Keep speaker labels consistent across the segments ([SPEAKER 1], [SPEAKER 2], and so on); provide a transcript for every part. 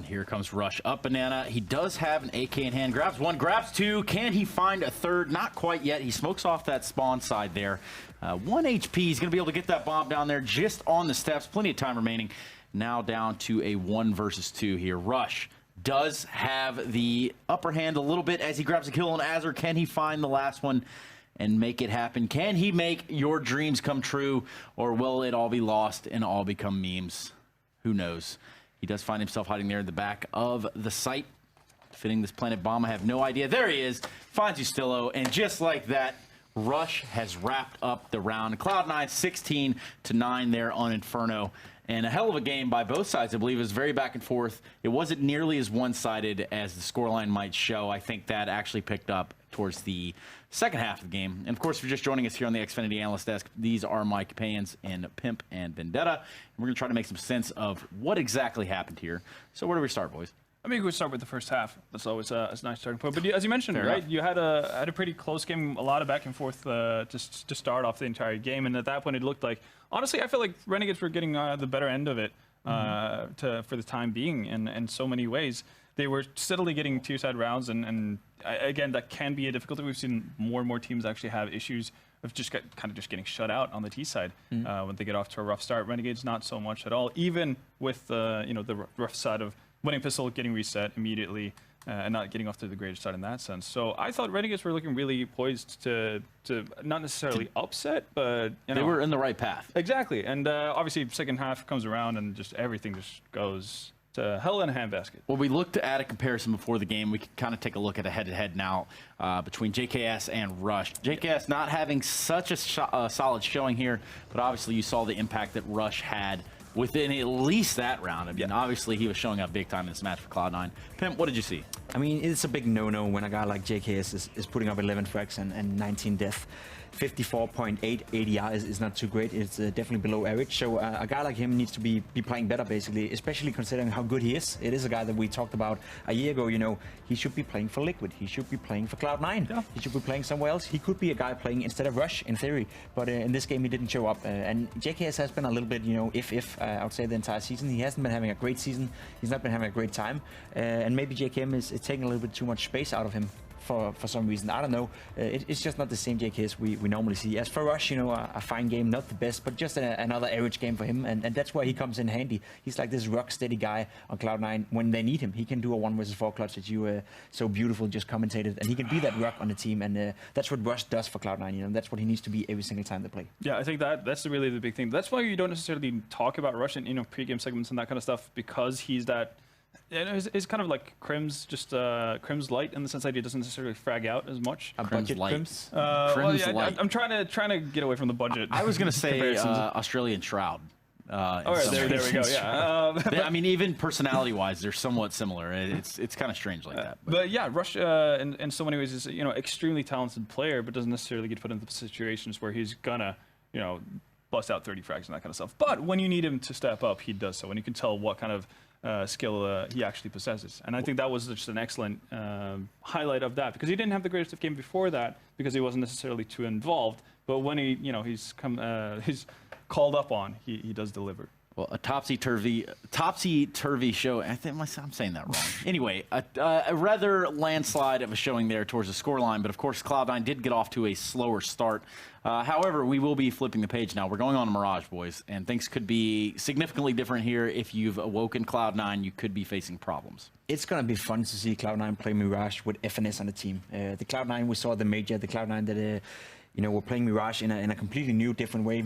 [SPEAKER 1] here comes Rush up banana. He does have an AK in hand. Grabs one, grabs two. Can he find a third? Not quite yet. He smokes off that spawn side there. 1 HP. He's going to be able to get that bomb down there just on the steps. Plenty of time remaining. Now down to a 1 versus 2 here. Rush does have the upper hand a little bit as he grabs a kill on Azure. Can he find the last one and make it happen? Can he make your dreams come true, or will it all be lost and all become memes? Who knows? He does find himself hiding there in the back of the site. Fitting this planet bomb, I have no idea. There he is. Finds Ustillo, and just like that, Rush has wrapped up the round. Cloud9 16-9 there on Inferno. And a hell of a game by both sides, I believe. It was very back and forth. It wasn't nearly as one-sided as the scoreline might show. I think that actually picked up towards the second half of the game. And of course, if you're just joining us here on the Xfinity Analyst Desk, these are my companions in Pimp and Vendetta. And we're going to try to make some sense of what exactly happened here. So where do we start, boys?
[SPEAKER 2] I mean, we start with the first half. That's always a nice starting point. But as you mentioned, right, you had a pretty close game, a lot of back and forth just to start off the entire game. And at that point, it looked like, honestly, I feel like Renegades were getting the better end of it for the time being in so many ways. They were steadily getting tier-side rounds, and again, that can be a difficulty. We've seen more and more teams actually have issues of just kind of getting shut out on the T side when they get off to a rough start. Renegades not so much at all, even with the rough side of winning pistol getting reset immediately and not getting off to the greatest start in that sense. So I thought Renegades were looking really poised to not necessarily upset, but
[SPEAKER 1] they were in the right path.
[SPEAKER 2] Exactly, and obviously second half comes around and just everything just goes to hell in a handbasket.
[SPEAKER 1] Well, we looked at a comparison before the game. We can kind of take a look at a head-to-head now between JKS and Rush. JKS not having such a solid showing here, but obviously you saw the impact that Rush had within at least that round. I mean, obviously he was showing up big time in this match for Cloud9. Pimp, what did you see?
[SPEAKER 3] I mean, it's a big no-no when a guy like JKS is putting up 11 frags and 19 death. 54.8 ADR is not too great. It's definitely below average. So a guy like him needs to be playing better, basically, especially considering how good he is. It is a guy that we talked about a year ago. You know, he should be playing for Liquid. He should be playing for Cloud9. Yeah. He should be playing somewhere else. He could be a guy playing instead of Rush, in theory. But in this game, he didn't show up. And JKS has been a little bit, you know, I would say the entire season. He hasn't been having a great season. He's not been having a great time. And maybe JKM is taking a little bit too much space out of him for some reason. I don't know. It's just not the same JKS we normally see. As for Rush, you know, a fine game, not the best, but just another average game for him, and that's why he comes in handy. He's like this rock steady guy on Cloud9 when they need him. He can do a 1 versus 4 clutch that you so beautiful just commentated, and he can be that rock on the team, and that's what Rush does for Cloud9. You know, that's what he needs to be every single time they play.
[SPEAKER 2] Yeah, I think that's really the big thing. That's why you don't necessarily talk about Rush in pre-game segments and that kind of stuff, because he's that. Yeah, it's kind of like Crim's, just Crim's light in the sense that he doesn't necessarily frag out as much.
[SPEAKER 1] A budget Crim's?
[SPEAKER 2] Crim's light. I'm trying to get away from the budget.
[SPEAKER 1] I was going to say Australian Shroud.
[SPEAKER 2] All right, there we go. Yeah.
[SPEAKER 1] I mean, even personality-wise, they're somewhat similar. It's kind of strange like that.
[SPEAKER 2] But yeah, Rush in so many ways is extremely talented player, but doesn't necessarily get put into situations where he's gonna bust out 30 frags and that kind of stuff. But when you need him to step up, he does so, and you can tell what kind of skill he actually possesses. And I think that was just an excellent highlight of that, because he didn't have the greatest of game before that because he wasn't necessarily too involved. But when he's called up on, he does deliver.
[SPEAKER 1] Well, a topsy-turvy show. I think I'm saying that wrong. Anyway, a rather landslide of a showing there towards the scoreline. But of course, Cloud9 did get off to a slower start. However, we will be flipping the page now. We're going on to Mirage, boys, and things could be significantly different here. If you've awoken Cloud9, you could be facing problems.
[SPEAKER 3] It's going to be fun to see Cloud9 play Mirage with FNS on the team. The Cloud9 we saw the major, the Cloud9 that we're playing Mirage in a completely new, different way,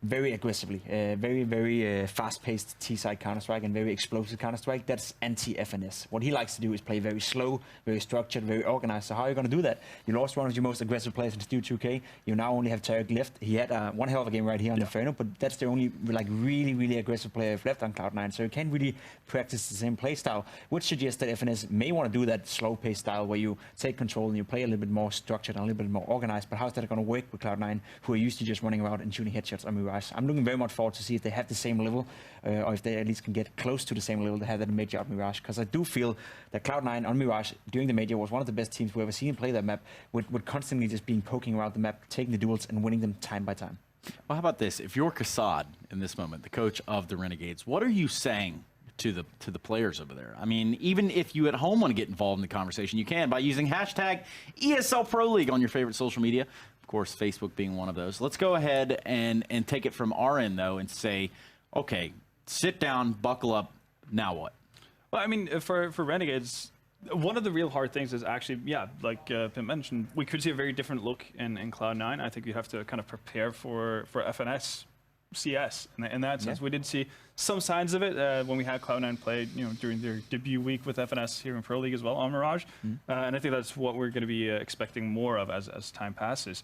[SPEAKER 3] very aggressively, very fast-paced T-side Counter-Strike and very explosive Counter-Strike. That's anti-FNS. What he likes to do is play very slow, very structured, very organized. So how are you going to do that? You lost one of your most aggressive players in Stu 2K. You now only have Tarek left. He had one hell of a game right here on Inferno, but that's the only really aggressive player left on Cloud9. So you can't really practice the same play style, which suggests that FNS may want to do that slow-paced style where you take control and you play a little bit more structured and a little bit more organized. But how's that going to work with Cloud9, who are used to just running around and shooting headshots on Mirage? I'm looking very much forward to see if they have the same level, or if they at least can get close to the same level they had at the major of Mirage. Because I do feel that Cloud9 on Mirage during the major was one of the best teams we've ever seen play that map, with constantly just being poking around the map, taking the duels and winning them time by time.
[SPEAKER 1] Well, how about this? If you're Kassad in this moment, the coach of the Renegades, what are you saying to the players over there. I mean, even if you at home want to get involved in the conversation, you can by using hashtag ESL Pro League on your favorite social media. Of course, Facebook being one of those. Let's go ahead and take it from our end, though, and say, okay, sit down, buckle up, now what?
[SPEAKER 2] Well, I mean, for Renegades, one of the real hard things is actually, yeah, like Pim mentioned, we could see a very different look in Cloud9. I think you have to kind of prepare for FNS CS in that sense. We did see some signs of it when we had Cloud9 play, during their debut week with FNS here in Pro League as well on Mirage, and I think that's what we're going to be expecting more of as time passes.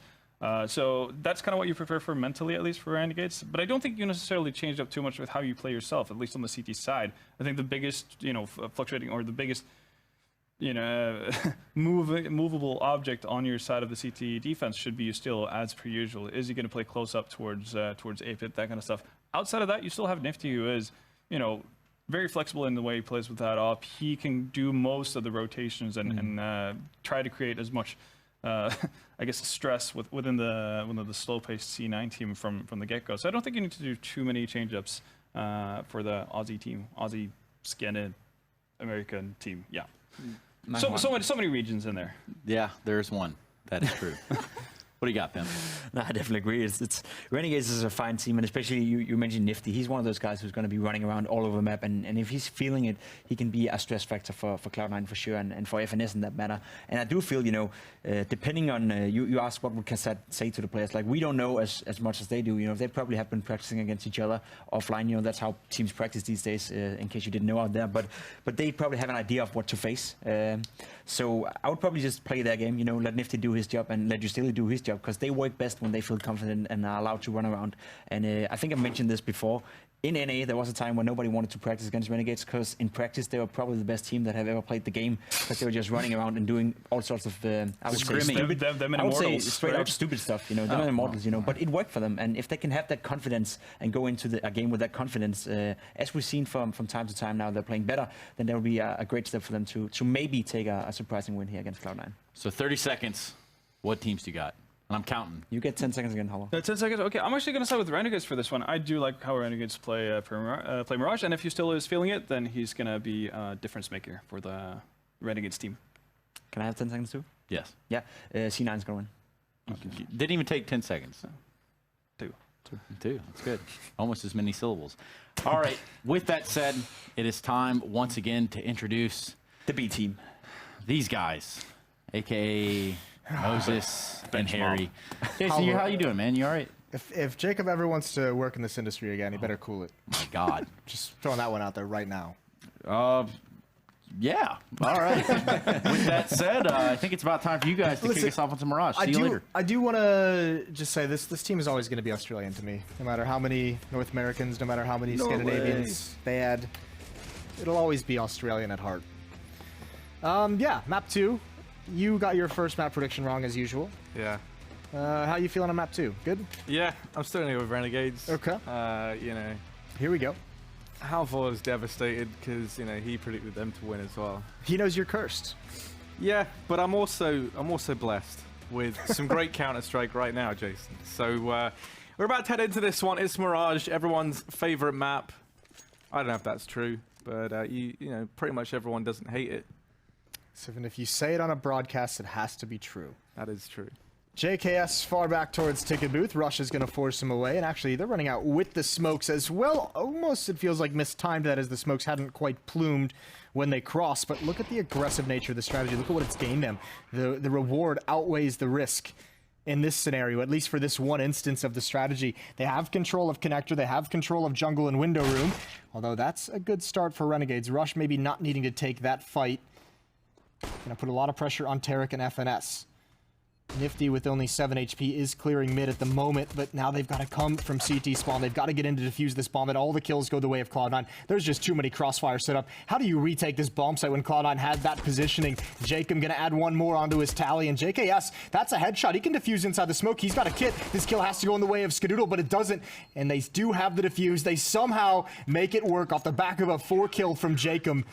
[SPEAKER 2] So that's kind of what you prepare for mentally, at least for Renegades. But I don't think you necessarily changed up too much with how you play yourself, at least on the CT side. I think the biggest, fluctuating or the biggest, movable object on your side of the CT defense should be still as per usual. Is he going to play close up towards A-pit, that kind of stuff? Outside of that, you still have Nifty, who is, very flexible in the way he plays with that op. He can do most of the rotations and try to create as much, I guess, stress within the slow-paced C9 team from the get-go. So I don't think you need to do too many change-ups for the Aussie team, Aussie Scandinavian American team. Yeah. So many regions in there.
[SPEAKER 1] Yeah, there's one. That is true. What do you got, Pim?
[SPEAKER 3] No, I definitely agree. It's Renegades is a fine team, and especially you mentioned Nifty. He's one of those guys who's going to be running around all over the map, and if he's feeling it, he can be a stress factor for Cloud9 for sure, and for FNS in that matter. And I do feel, depending on, you asked what would Cassette say to the players, like we don't know as much as they do. They probably have been practicing against each other offline. That's how teams practice these days, in case you didn't know out there. But they probably have an idea of what to face. So I would probably just play their game, let Nifty do his job and let Justilio do his job, because they work best when they feel confident and are allowed to run around. And I think I mentioned this before. In NA, there was a time when nobody wanted to practice against Renegades, because in practice they were probably the best team that have ever played the game, because they were just running around and doing all sorts of I would say straight out stupid stuff. They're not immortals, but it worked for them. And if they can have that confidence and go into a game with that confidence, as we've seen from time to time now, they're playing better, then there will be a great step for them to maybe take a surprising win here against Cloud9.
[SPEAKER 1] So 30 seconds. What teams do you got? And I'm counting.
[SPEAKER 3] You get 10 seconds again, Hollow.
[SPEAKER 2] 10 seconds? Okay, I'm actually going to side with Renegades for this one. I do like how Renegades play Mirage, and if he still is feeling it, then he's going to be a difference maker for the Renegades team.
[SPEAKER 3] Can I have 10 seconds too?
[SPEAKER 1] Yes.
[SPEAKER 3] Yeah, C9's going to win.
[SPEAKER 1] Okay. Didn't even take 10 seconds.
[SPEAKER 2] Two.
[SPEAKER 1] That's good. Almost as many syllables. All right, with that said, it is time once again to introduce
[SPEAKER 3] the B team.
[SPEAKER 1] These guys, a.k.a. Moses and Harry. Jason, how you doing, man? You all right?
[SPEAKER 4] If Jacob ever wants to work in this industry again, he better cool it.
[SPEAKER 1] My God.
[SPEAKER 4] Just throwing that one out there right now.
[SPEAKER 1] Yeah. All right. With that said, I think it's about time for you guys to kick us off on some Mirage. See you later.
[SPEAKER 4] I do want to just say this team is always going to be Australian to me. No matter how many North Americans, no matter how many Scandinavians they add, it'll always be Australian at heart. Yeah, map 2. You got your first map prediction wrong as usual.
[SPEAKER 5] Yeah.
[SPEAKER 4] How you feeling on map 2? Good?
[SPEAKER 5] Yeah, I'm starting with Renegades.
[SPEAKER 4] Okay. Here we go.
[SPEAKER 5] Halvor is devastated because he predicted them to win as well.
[SPEAKER 4] He knows you're cursed.
[SPEAKER 5] Yeah, but I'm also blessed with some great Counter-Strike right now, Jason. So we're about to head into this one. It's Mirage, everyone's favorite map. I don't know if that's true, but pretty much everyone doesn't hate it.
[SPEAKER 4] So even if you say it on a broadcast, it has to be true.
[SPEAKER 5] That is true.
[SPEAKER 4] JKS far back towards ticket booth. Rush is going to force him away, and actually they're running out with the smokes as well. Almost it feels like mistimed that, as the smokes hadn't quite plumed when they crossed. But look at the aggressive nature of the strategy. Look at what it's gained them. The reward outweighs the risk in this scenario, at least for this one instance of the strategy. They have control of connector, they have control of jungle and window room, although that's a good start for Renegades. Rush maybe not needing to take that fight. Gonna put a lot of pressure on Tarek and FNS. Nifty with only 7 HP is clearing mid at the moment, but now they've got to come from CT spawn. They've got to get in to defuse this bomb, and all the kills go the way of Cloud9. There's just too many crossfires set up. How do you retake this bomb site when Cloud9 had that positioning? Jacob gonna add one more onto his tally, and JKS, that's a headshot. He can defuse inside the smoke. He's got a kit. This kill has to go in the way of Skadoodle, but it doesn't, and they do have the defuse. They somehow make it work off the back of a 4-kill from Jacob.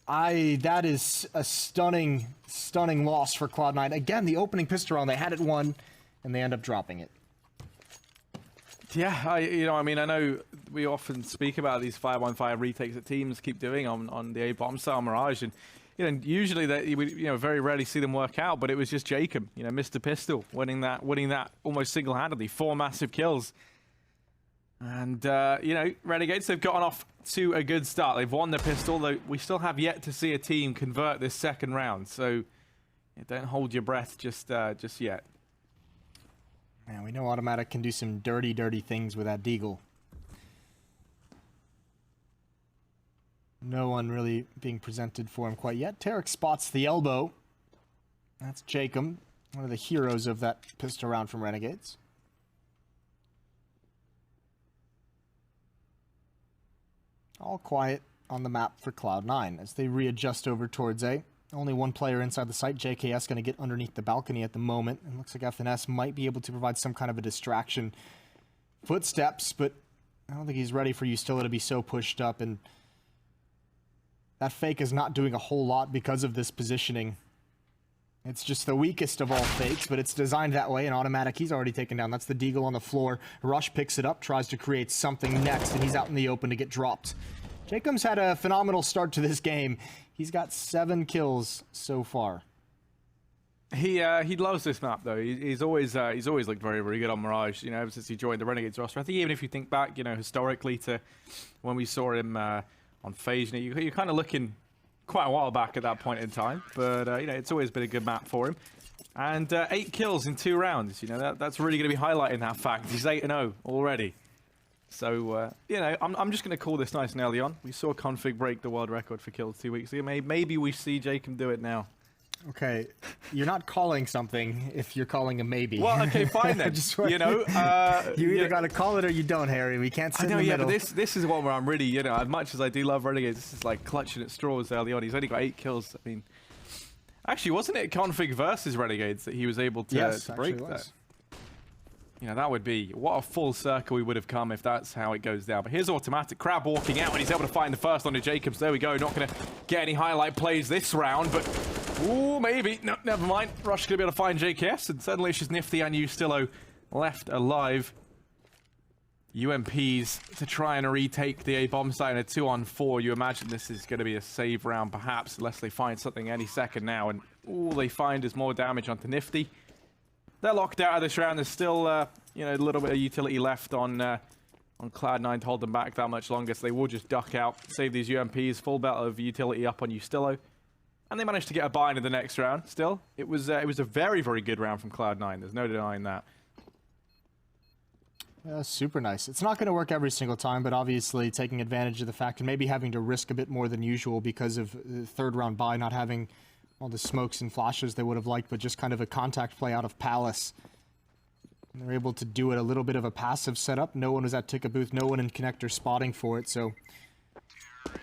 [SPEAKER 4] That is a stunning loss for Cloud9. Again, the opening pistol round, they had it won, and they end up dropping it.
[SPEAKER 5] Yeah, I know we often speak about these 5-on-5 retakes that teams keep doing on the A-bomb style Mirage, and usually we very rarely see them work out. But it was just Jacob, Mr. Pistol, winning that almost single-handedly, 4 massive kills. And Renegades, they've gotten off to a good start. They've won the pistol, though we still have yet to see a team convert this second round. So don't hold your breath just yet.
[SPEAKER 4] Man, we know Automatic can do some dirty, dirty things with that Deagle. No one really being presented for him quite yet. Tarek spots the elbow. That's Jacob, one of the heroes of that pistol round from Renegades. All quiet on the map for Cloud9 as they readjust over towards A. Only one player inside the site. JKS going to get underneath the balcony at the moment. And looks like FNS might be able to provide some kind of a distraction. Footsteps, but I don't think he's ready for Ustilla to be so pushed up. And that fake is not doing a whole lot because of this positioning. It's just the weakest of all fakes, but it's designed that way. And Automatic, he's already taken down. That's the Deagle on the floor. Rush picks it up, tries to create something next, and he's out in the open to get dropped. Jacob's had a phenomenal start to this game. He's got 7 kills so far.
[SPEAKER 5] He loves this map though. He's always looked very, very good on Mirage. Ever since he joined the Renegades roster. I think even if you think back, historically to when we saw him on FaZe, you're kind of looking quite a while back at that point in time. But it's always been a good map for him. And 8 kills in 2 rounds. That's really going to be highlighting that fact. He's 8-0 already. So, I'm just going to call this nice and early on. We saw Config break the world record for kills 2 weeks ago. Maybe we see Jacob do it now.
[SPEAKER 4] Okay, you're not calling something if you're calling a maybe.
[SPEAKER 5] Well, okay, fine then.
[SPEAKER 4] You either got to call it or you don't, Harry. We can't sit in the middle.
[SPEAKER 5] But this is one where I'm really, as much as I do love Renegades, this is like clutching at straws early on. He's only got 8 kills. I mean, actually, wasn't it Config versus Renegades that he was able to break that? That would be, what a full circle we would have come if that's how it goes down. But here's Automatic. Crab walking out, and he's able to find the first onto Jacobs. There we go. Not going to get any highlight plays this round, but, ooh, maybe. No, never mind. Rush going to be able to find JKS, and suddenly it's just Nifty and Ustilla left alive. UMPs to try and retake the A-bomb site in a 2-on-4. You imagine this is going to be a save round, perhaps, unless they find something any second now. And all they find is more damage onto Nifty. They're locked out of this round. There's still, a little bit of utility left on Cloud9 to hold them back that much longer, so they will just duck out, save these UMPs, full belt of utility up on Ustilla. And they managed to get a buy into the next round. Still, it was a very, very good round from Cloud9. There's no denying that.
[SPEAKER 4] Yeah, super nice. It's not going to work every single time, but obviously taking advantage of the fact and maybe having to risk a bit more than usual because of the 3rd round buy, not having all the smokes and flashes they would have liked, but just kind of a contact play out of Palace. And they're able to do it a little bit of a passive setup. No one was at ticket booth, no one in connector spotting for it, so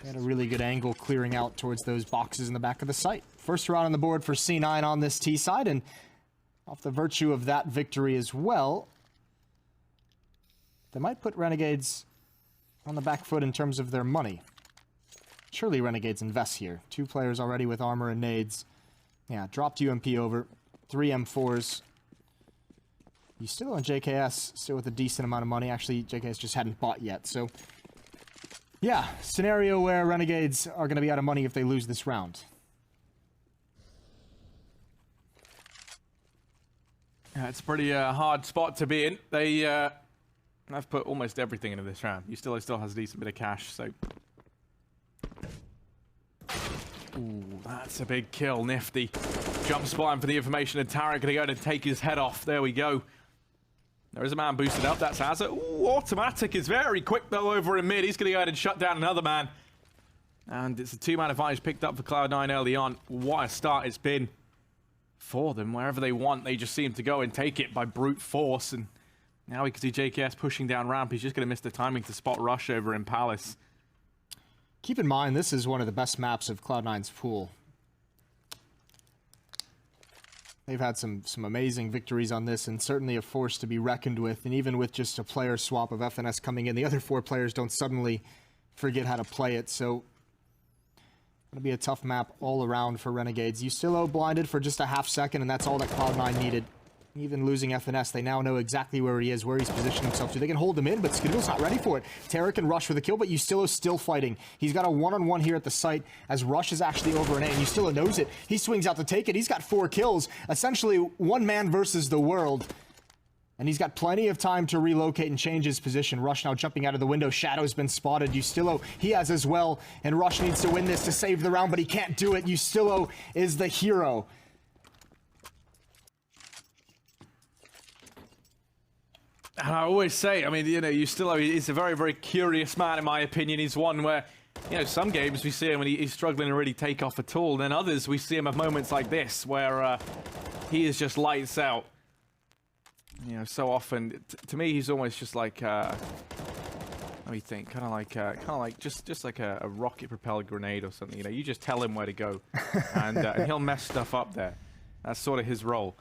[SPEAKER 4] they had a really good angle clearing out towards those boxes in the back of the site. First round on the board for C9 on this T side, and off the virtue of that victory as well, they might put Renegades on the back foot in terms of their money. Surely Renegades invest here. 2 players already with armor and nades. Yeah, dropped UMP over. 3 M4s. You still on JKS, still with a decent amount of money. Actually, JKS just hadn't bought yet, so... yeah, scenario where Renegades are going to be out of money if they lose this round.
[SPEAKER 5] Yeah, it's a pretty hard spot to be in. They have put almost everything into this round. Ustilla still has a decent bit of cash, so... ooh, that's a big kill. Nifty. Jump spotting for the information, and Tarek going to go and take his head off. There we go. There is a man boosted up. That's Azza. Ooh, Automatic is very quick, though, over in mid. He's going to go ahead and shut down another man. And it's a 2-man advantage picked up for Cloud9 early on. What a start it's been for them. Wherever they want, they just seem to go and take it by brute force. And now we can see JKS pushing down ramp. He's just going to miss the timing to spot Rush over in Palace.
[SPEAKER 4] Keep in mind, this is one of the best maps of Cloud9's pool. They've had some amazing victories on this, and certainly a force to be reckoned with. And even with just a player swap of FNS coming in, the other 4 players don't suddenly forget how to play it. So it'll be a tough map all around for Renegades. Ustilla blinded for just a half second, and that's all that Cloud9 needed. Even losing FNS, they now know exactly where he is, where he's positioned himself to. They can hold him in, but Skadoodle's not ready for it. Tara can rush for the kill, but Ustilo's still fighting. He's got a one-on-one here at the site as Rush is actually over an A, and Ustilo knows it. He swings out to take it. He's got 4 kills. Essentially, one man versus the world. And he's got plenty of time to relocate and change his position. Rush now jumping out of the window. Shadow's been spotted. Ustilo, he has as well. And Rush needs to win this to save the round, but he can't do it. Ustilo is the hero.
[SPEAKER 5] And I always say, I mean, you know, Ustilo is a very, very curious man, in my opinion. He's one where, you know, some games we see him when he's struggling to really take off at all. Then others, we see him at moments like this, where he is just lights out. You know, so often, to me, he's almost just like, let me think, kind of like just like a rocket-propelled grenade or something. You know, you just tell him where to go, and he'll mess stuff up there. That's sort of his role.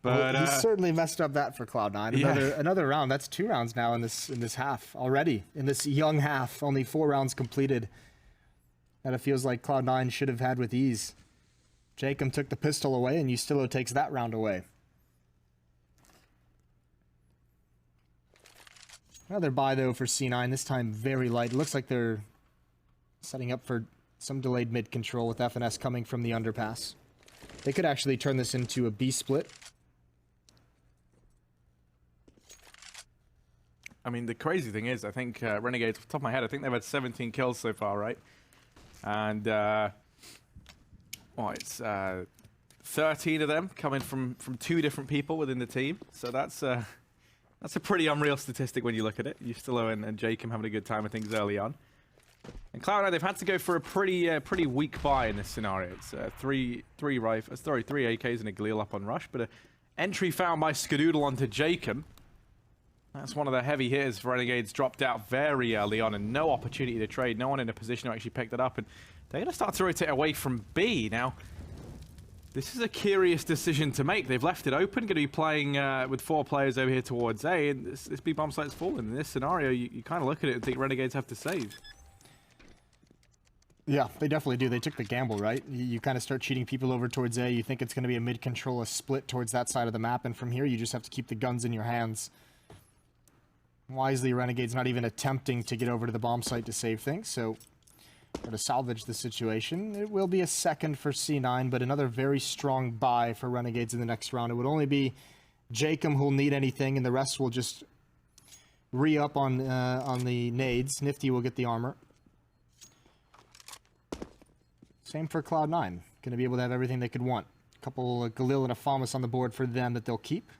[SPEAKER 5] But
[SPEAKER 4] he's certainly messed up that for Cloud9.
[SPEAKER 5] Yeah.
[SPEAKER 4] Another round. That's 2 rounds now in this half already. In this young half, only 4 rounds completed. That it feels like Cloud9 should have had with ease. Jacob took the pistol away, and Ustilo takes that round away. Another buy though for C9. This time very light. It looks like they're setting up for some delayed mid control with FNS coming from the underpass. They could actually turn this into a B split.
[SPEAKER 5] I mean, the crazy thing is, I think Renegades, off the top of my head, I think they've had 17 kills so far, right? And, it's 13 of them coming from 2 different people within the team. So that's a pretty unreal statistic when you look at it. Ustilo and Jacob having a good time with things early on. And Cloud9, they've had to go for a pretty weak buy in this scenario. It's 3 AKs and a Galil up on Rush, but an entry found by Skadoodle onto Jacob. That's one of the heavy hitters for Renegades, dropped out very early on and no opportunity to trade. No one in a position to actually pick that up. And they're going to start to rotate away from B. Now, this is a curious decision to make. They've left it open, going to be playing with 4 players over here towards A. And this B bomb site's fallen. In this scenario, you kind of look at it and think Renegades have to save.
[SPEAKER 4] Yeah, they definitely do. They took the gamble, right? You kind of start cheating people over towards A. You think it's going to be a mid-control, a split towards that side of the map. And from here, you just have to keep the guns in your hands. Wisely, Renegades not even attempting to get over to the bomb site to save things, so to salvage the situation. It will be a second for C9, but another very strong buy for Renegades in the next round. It would only be Jacob who'll need anything, and the rest will just re-up on the nades. Nifty will get the armor. Same for Cloud9. Going to be able to have everything they could want. A couple Galil and a Famas on the board for them that they'll keep.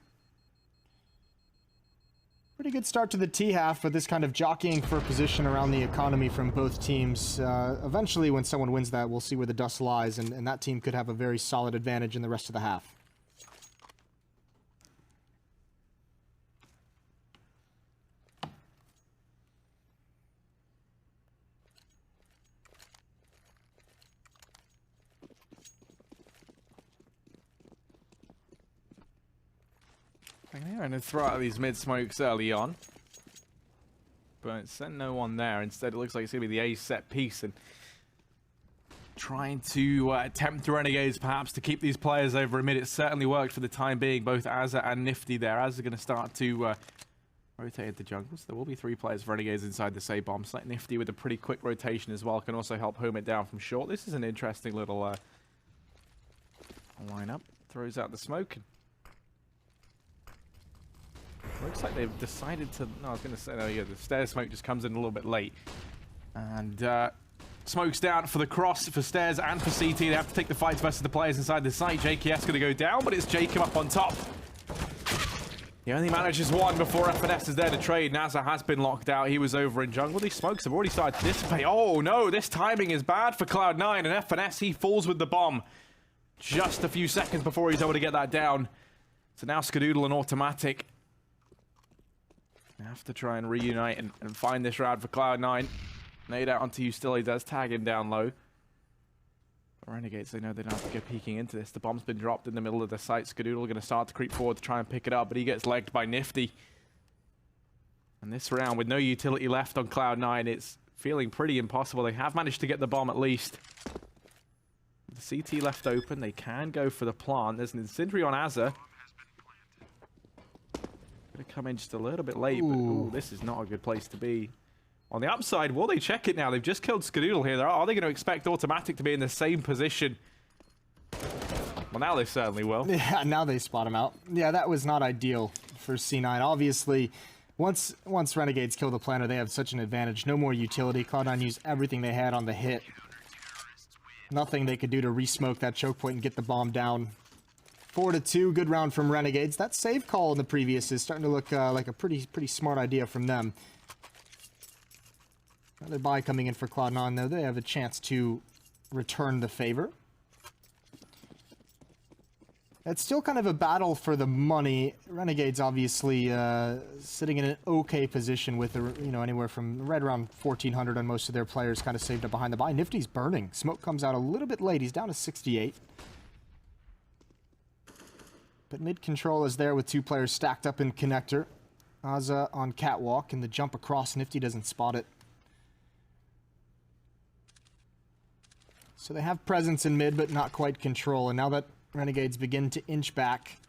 [SPEAKER 4] Pretty good start to the T half, but this kind of jockeying for position around the economy from both teams. Eventually, when someone wins that, we'll see where the dust lies, and that team could have a very solid advantage in the rest of the half.
[SPEAKER 5] And then throw out these mid smokes early on, but it's sent no one there. Instead, it looks like it's going to be the A set piece and trying to attempt the Renegades perhaps to keep these players over a mid. It certainly worked for the time being, both Azza and Nifty there. Azza going to start to rotate into jungle, so there will be 3 players for Renegades inside the same bomb site. Nifty with a pretty quick rotation as well can also help home it down from short. This is an interesting little lineup. Throws out the smoke. Looks like they've decided to... No, I was going to say, no, yeah, the stairs smoke just comes in a little bit late. And smokes down for the cross for stairs and for CT. They have to take the fight versus the players inside the site. JKS going to go down, but it's Jacob up on top. He only manages 1 before FNS is there to trade. Nazar has been locked out. He was over in jungle. These smokes have already started to dissipate. Oh, no, this timing is bad for Cloud9. And FNS, he falls with the bomb just a few seconds before he's able to get that down. So now Skadoodle and Automatic have to try and reunite and find this round for Cloud9. Nade out onto Ustilo. He does tag him down low. But Renegades, they know they don't have to go peeking into this. The bomb's been dropped in the middle of the site. Skadoodle going to start to creep forward to try and pick it up, but he gets legged by Nifty. And this round, with no utility left on Cloud9, it's feeling pretty impossible. They have managed to get the bomb at least. The CT left open. They can go for the plant. There's an incendiary on Azza. Gonna come in just a little bit late, but ooh, this is not a good place to be. On the upside, will they check it now? They've just killed Skadoodle here. Are they going to expect Automatic to be in the same position? Well, now they certainly will.
[SPEAKER 4] Yeah, now they spot him out. Yeah, that was not ideal for C9. Obviously, once Renegades kill the planter, they have such an advantage. No more utility. Cloud9 used everything they had on the hit. Nothing they could do to re-smoke that choke point and get the bomb down. 4-2, good round from Renegades. That save call in the previous is starting to look like a pretty smart idea from them. Another buy coming in for Cloud9, though. They have a chance to return the favor. It's still kind of a battle for the money. Renegades obviously sitting in an okay position with, anywhere from right around 1,400 on most of their players kind of saved up behind the buy. Nifty's burning. Smoke comes out a little bit late. He's down to 68. But mid-control is there with two players stacked up in connector. Aza on catwalk, and the jump across, Nifty doesn't spot it. So they have presence in mid, but not quite control. And now that Renegades begin to inch back,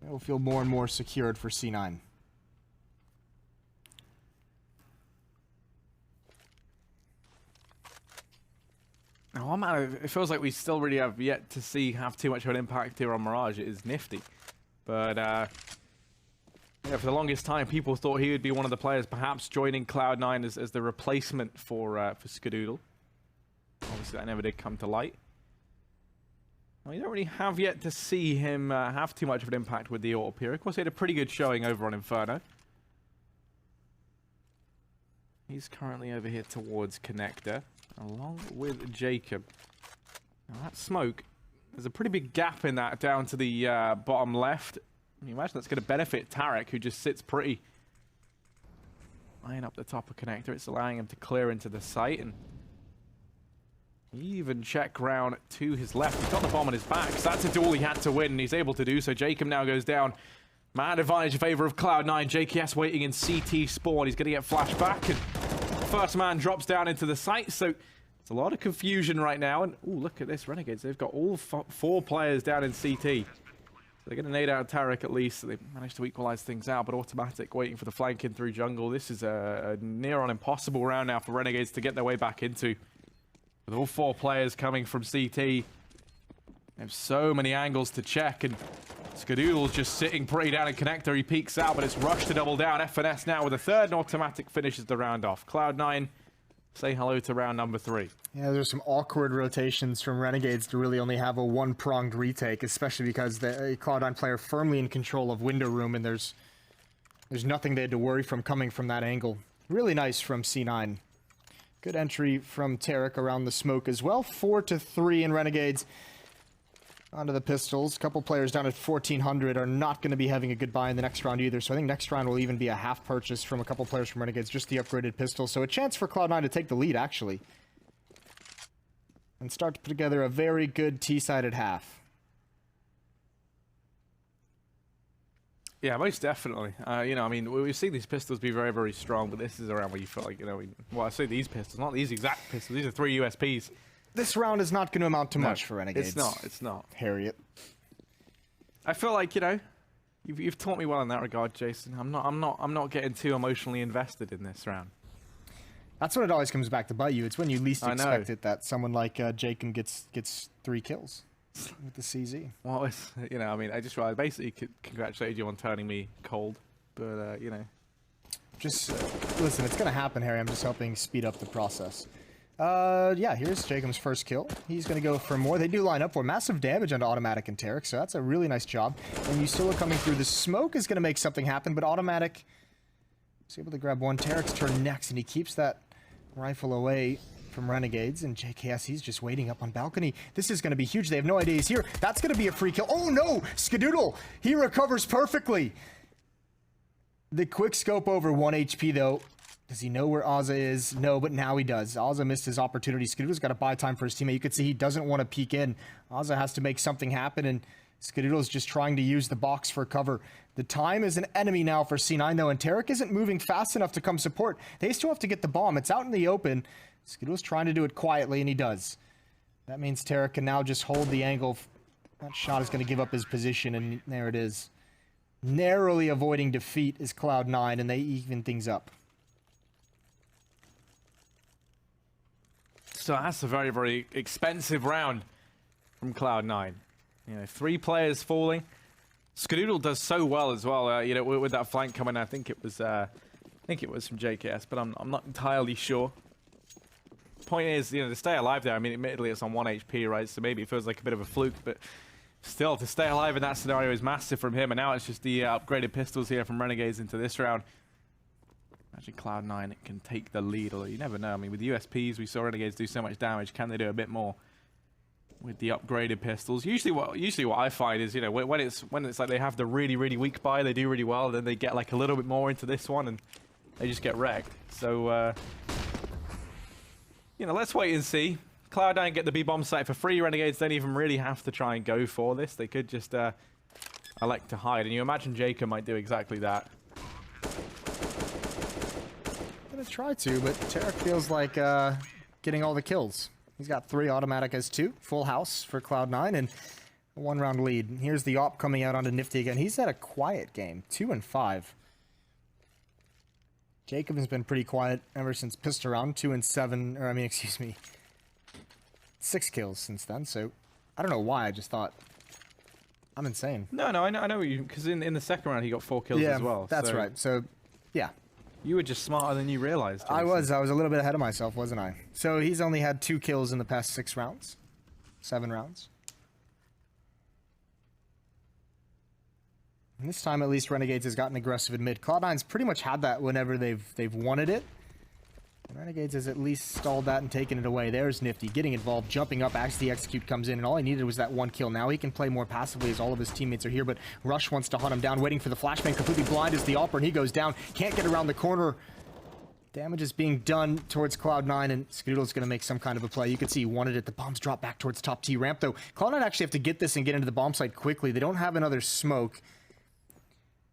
[SPEAKER 4] they'll feel more and more secured for C9.
[SPEAKER 5] Now, it feels like we still really have yet to have too much of an impact here on Mirage. It is Nifty. But for the longest time, people thought he would be one of the players perhaps joining Cloud9 as the replacement for Skadoodle. Obviously, that never did come to light. Well, you don't really have yet to see him have too much of an impact with the auto here. Of course, he had a pretty good showing over on Inferno. He's currently over here towards Connector, along with Jacob. Now, that smoke, there's a pretty big gap in that down to the bottom left. Can you imagine that's going to benefit Tarek, who just sits pretty lying up the top of Connector. It's allowing him to clear into the site, and even check round to his left. He's got the bomb on his back, so that's a duel he had to win, and he's able to do so. Jacob now goes down. Man advantage in favor of Cloud9. JKS waiting in CT spawn. He's going to get flashed back, and first man drops down into the site, so it's a lot of confusion right now. And ooh, look at this, Renegades. They've got all four players down in CT. So they're going to nade out Tarek at least, so they managed to equalize things out, but Automatic waiting for the flank in through jungle. This is a near on impossible round now for Renegades to get their way back into. With all four players coming from CT, they have so many angles to check, and Skadoodle's just sitting pretty down in Connector. He peeks out, but it's rushed to double down. FNS now with a third, and Automatic finishes the round off. Cloud9 say hello to round number 3.
[SPEAKER 4] Yeah, there's some awkward rotations from Renegades to really only have a one-pronged retake, especially because the Cloud9 player firmly in control of window room, and there's nothing they had to worry from coming from that angle. Really nice from C9. Good entry from Tarek around the smoke as well. 4-3 in Renegades. Onto the pistols. A couple players down at 1,400 are not going to be having a good buy in the next round either. So I think next round will even be a half purchase from a couple players from Renegades. Just the upgraded pistol. So a chance for Cloud9 to take the lead, actually. And start to put together a very good T-sided half.
[SPEAKER 5] Yeah, most definitely. We've seen these pistols be very, very strong, but this is around where you feel like, I say these pistols, not these exact pistols. These are 3 USPs.
[SPEAKER 4] This round is not going to amount to much for Renegades.
[SPEAKER 5] It's not.
[SPEAKER 4] Harriet.
[SPEAKER 5] I feel like, you've taught me well in that regard, Jason. I'm not getting too emotionally invested in this round.
[SPEAKER 4] That's when it always comes back to bite you. It's when you least expect it that someone like Jacob gets 3 kills with the CZ.
[SPEAKER 5] Well, I basically congratulated you on turning me cold, but
[SPEAKER 4] just listen, it's gonna happen, Harry. I'm just helping speed up the process. Yeah, here's Jacob's first kill. He's gonna go for more. They do line up for massive damage onto Automatic and Tarek, so that's a really nice job. And Usilla coming through. The smoke is gonna make something happen, but Automatic is able to grab one. Tarek's turn next, and he keeps that rifle away from Renegades, and JKS, he's just waiting up on balcony. This is going to be huge. They have no idea he's here. That's going to be a free kill. Oh no! Skadoodle! He recovers perfectly! The quick scope over 1 HP though. Does he know where Aza is? No, but now he does. Aza missed his opportunity. Skadoodle's got to buy time for his teammate. You could see he doesn't want to peek in. Aza has to make something happen, and Skadoodle's just trying to use the box for cover. The time is an enemy now for C9 though, and Tarek isn't moving fast enough to come support. They still have to get the bomb. It's out in the open. Skadoodle's trying to do it quietly, and he does. That means Tarek can now just hold the angle. That shot is going to give up his position, and there it is. narrowly avoiding defeat is Cloud9, and they even things up.
[SPEAKER 5] So that's a very, very expensive round from Cloud9. You know, 3 players falling. Skadoodle does so well as well. You know, with that flank coming, I think it was from JKS, but I'm not entirely sure. Point is, you know, to stay alive there. I mean, admittedly, it's on 1 HP, right? So maybe it feels like a bit of a fluke, but still, to stay alive in that scenario is massive from him. And now it's just the upgraded pistols here from Renegades into this round. Imagine Cloud9 can take the lead, although you never know. I mean, with USPs, we saw Renegades do so much damage. Can they do a bit more with the upgraded pistols? Usually what I find is, you know, when it's like they have the really, really weak buy, they do really well. Then they get like a little bit more into this one, and they just get wrecked. So, you know, let's wait and see. Cloud9 get the B-bomb site for free. Renegades don't even really have to try and go for this. They could just elect to hide. And you imagine Jacob might do exactly that.
[SPEAKER 4] Gonna try to, but Tarek feels like getting all the kills. He's got 3, automatic as 2, full house for Cloud9, and a 1-round lead. Here's the op coming out onto Nifty again. He's had a quiet game, 2 and 5. Jacob has been pretty quiet ever since pissed around, 2 and 7, or I mean, excuse me, 6 kills since then. So I don't know why. I just thought I'm insane.
[SPEAKER 5] No, I know you, because in the second round he got 4 kills as well.
[SPEAKER 4] That's
[SPEAKER 5] so
[SPEAKER 4] right. So yeah.
[SPEAKER 5] You were just smarter than you realized.
[SPEAKER 4] I was a little bit ahead of myself, wasn't I? So he's only had 2 kills in the past 6 rounds. 7 rounds. And this time, at least, Renegades has gotten aggressive in mid. Cloud9's pretty much had that whenever they've wanted it. And Renegades has at least stalled that and taken it away. There's Nifty getting involved, jumping up as the execute comes in, and all he needed was that 1 kill. Now he can play more passively as all of his teammates are here, but Rush wants to hunt him down, waiting for the flashbang, completely blind as the Opera, and he goes down. Can't get around the corner. Damage is being done towards Cloud9, and Skadoodle's going to make some kind of a play. You can see he wanted it. The bombs drop back towards top T ramp, though. Cloud9 actually have to get this and get into the bomb site quickly. They don't have another smoke.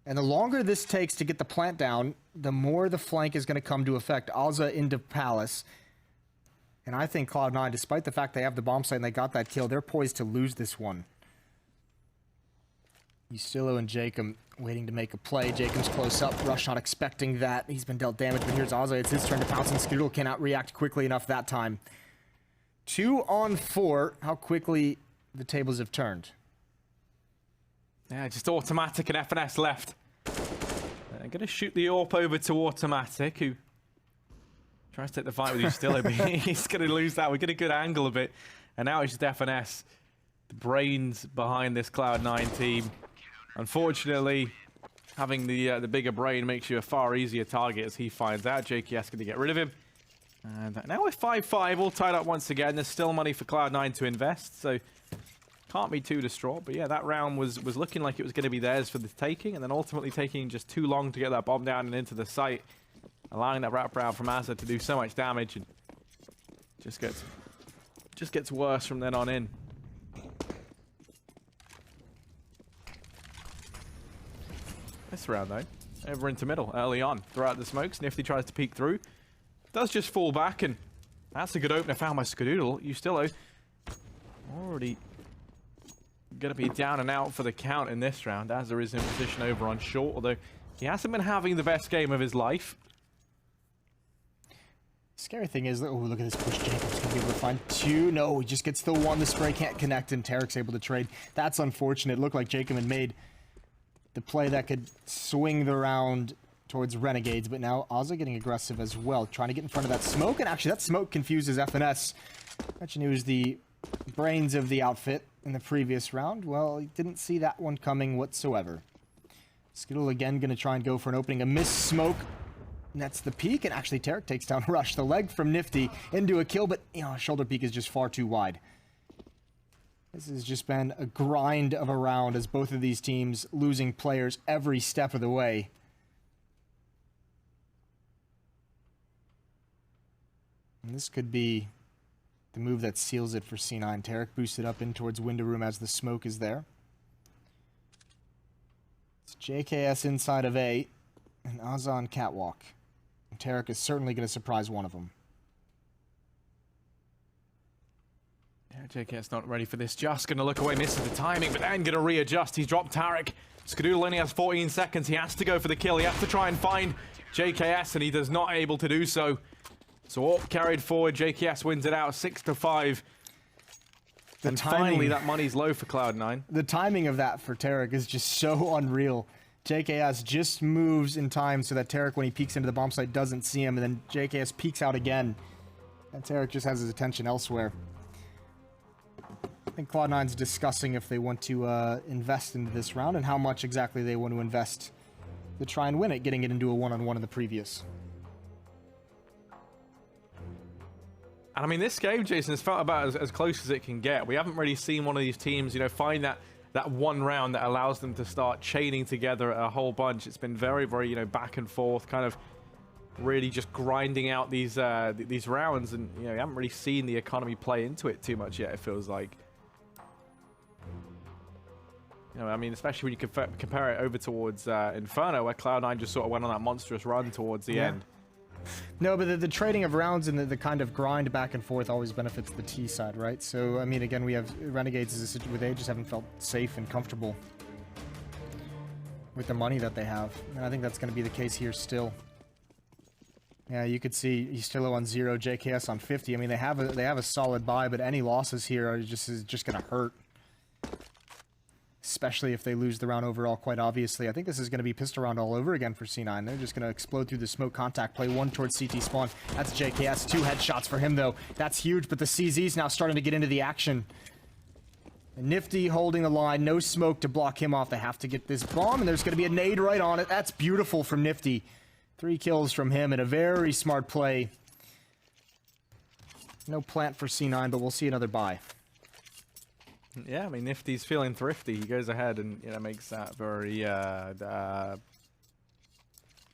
[SPEAKER 4] And the longer this takes to get the plant down, the more the flank is going to come to effect. Alza into Palace. And I think Cloud9, despite the fact they have the bomb site and they got that kill, they're poised to lose this one. Ustilo and Jacob waiting to make a play. Jacob's close up. Rush not expecting that. He's been dealt damage, but here's Alza. It's his turn to pounce, and Skadoodle cannot react quickly enough that time. 2 on 4. How quickly the tables have turned.
[SPEAKER 5] Yeah, just automatic and FNS left. I'm going to shoot the AWP over to automatic, who tries to take the fight with Ustilo, but he's going to lose that. We get a good angle of it, and now it's just FNS, the brains behind this Cloud9 team. Unfortunately, having the bigger brain makes you a far easier target, as he finds out. JKS going to get rid of him. And now we're 5-5, all tied up once again. There's still money for Cloud9 to invest, so can't be too distraught. But yeah, that round was looking like it was going to be theirs for the taking, and then ultimately taking just too long to get that bomb down and into the site, allowing that wraparound from Azza to do so much damage, and just gets worse from then on in. This round though, over into middle early on, throughout the smokes. Nifty tries to peek through, does just fall back, and that's a good opener found by Skadoodle. Ustilo already going to be down and out for the count in this round. Azza is in position over on short, although he hasn't been having the best game of his life.
[SPEAKER 4] Scary thing is, oh, look at this push. Jacob's going to be able to find 2. No, he just gets the 1. The spray can't connect, and Tarek's able to trade. That's unfortunate. It looked like Jacob had made the play that could swing the round towards Renegades, but now Azza getting aggressive as well, trying to get in front of that smoke, and actually that smoke confuses FNS. Mentioned he was the brains of the outfit in the previous round. Well, he didn't see that one coming whatsoever. Skadoodle again going to try and go for an opening. A missed smoke. And that's the peak, and actually Tarek takes down Rush. The leg from Nifty into a kill, but you know, shoulder peak is just far too wide. This has just been a grind of a round, as both of these teams losing players every step of the way. And this could be the move that seals it for C9. Tarek boosted up in towards window room as the smoke is there. It's JKS inside of A, and Azza on catwalk. And Tarek is certainly going to surprise one of them.
[SPEAKER 5] Yeah, JKS not ready for this. Just going to look away, misses the timing, but then going to readjust. He's dropped Tarek. Skadoodle only has 14 seconds. He has to go for the kill. He has to try and find JKS, and he does not able to do so. So AWP carried forward. JKS wins it out 6-5. And finally, that money's low for Cloud9.
[SPEAKER 4] The timing of that for Tarek is just so unreal. JKS just moves in time so that Tarek, when he peeks into the bomb site, doesn't see him, and then JKS peeks out again. And Tarek just has his attention elsewhere. I think Cloud9's discussing if they want to invest into this round and how much exactly they want to invest to try and win it, getting it into a one-on-one in the previous.
[SPEAKER 5] And I mean, this game, Jason, has felt about as close as it can get. We haven't really seen one of these teams, you know, find that one round that allows them to start chaining together a whole bunch. It's been very, very, you know, back and forth, kind of really just grinding out these rounds, and you know, we haven't really seen the economy play into it too much yet. It feels like, you know, I mean, especially when you compare it over towards Inferno, where Cloud9 just sort of went on that monstrous run towards the end.
[SPEAKER 4] No, but the trading of rounds and the kind of grind back and forth always benefits the T side, right? So, I mean, again, we have Renegades as a situation where they just haven't felt safe and comfortable with the money that they have. And I think that's going to be the case here still. Yeah, you could see Estillo on 0, JKS on 50. I mean, they have a solid buy, but any losses here are just going to hurt. Especially if they lose the round overall, quite obviously. I think this is going to be pistol round all over again for C9. They're just going to explode through the smoke contact, play one towards CT spawn. That's JKS. 2 headshots for him, though. That's huge, but the CZ's now starting to get into the action. Nifty holding the line. No smoke to block him off. They have to get this bomb, and there's going to be a nade right on it. That's beautiful from Nifty. 3 kills from him, and a very smart play. No plant for C9, but we'll see another buy.
[SPEAKER 5] Yeah, I mean, Nifty's feeling thrifty. He goes ahead and, you know, makes that very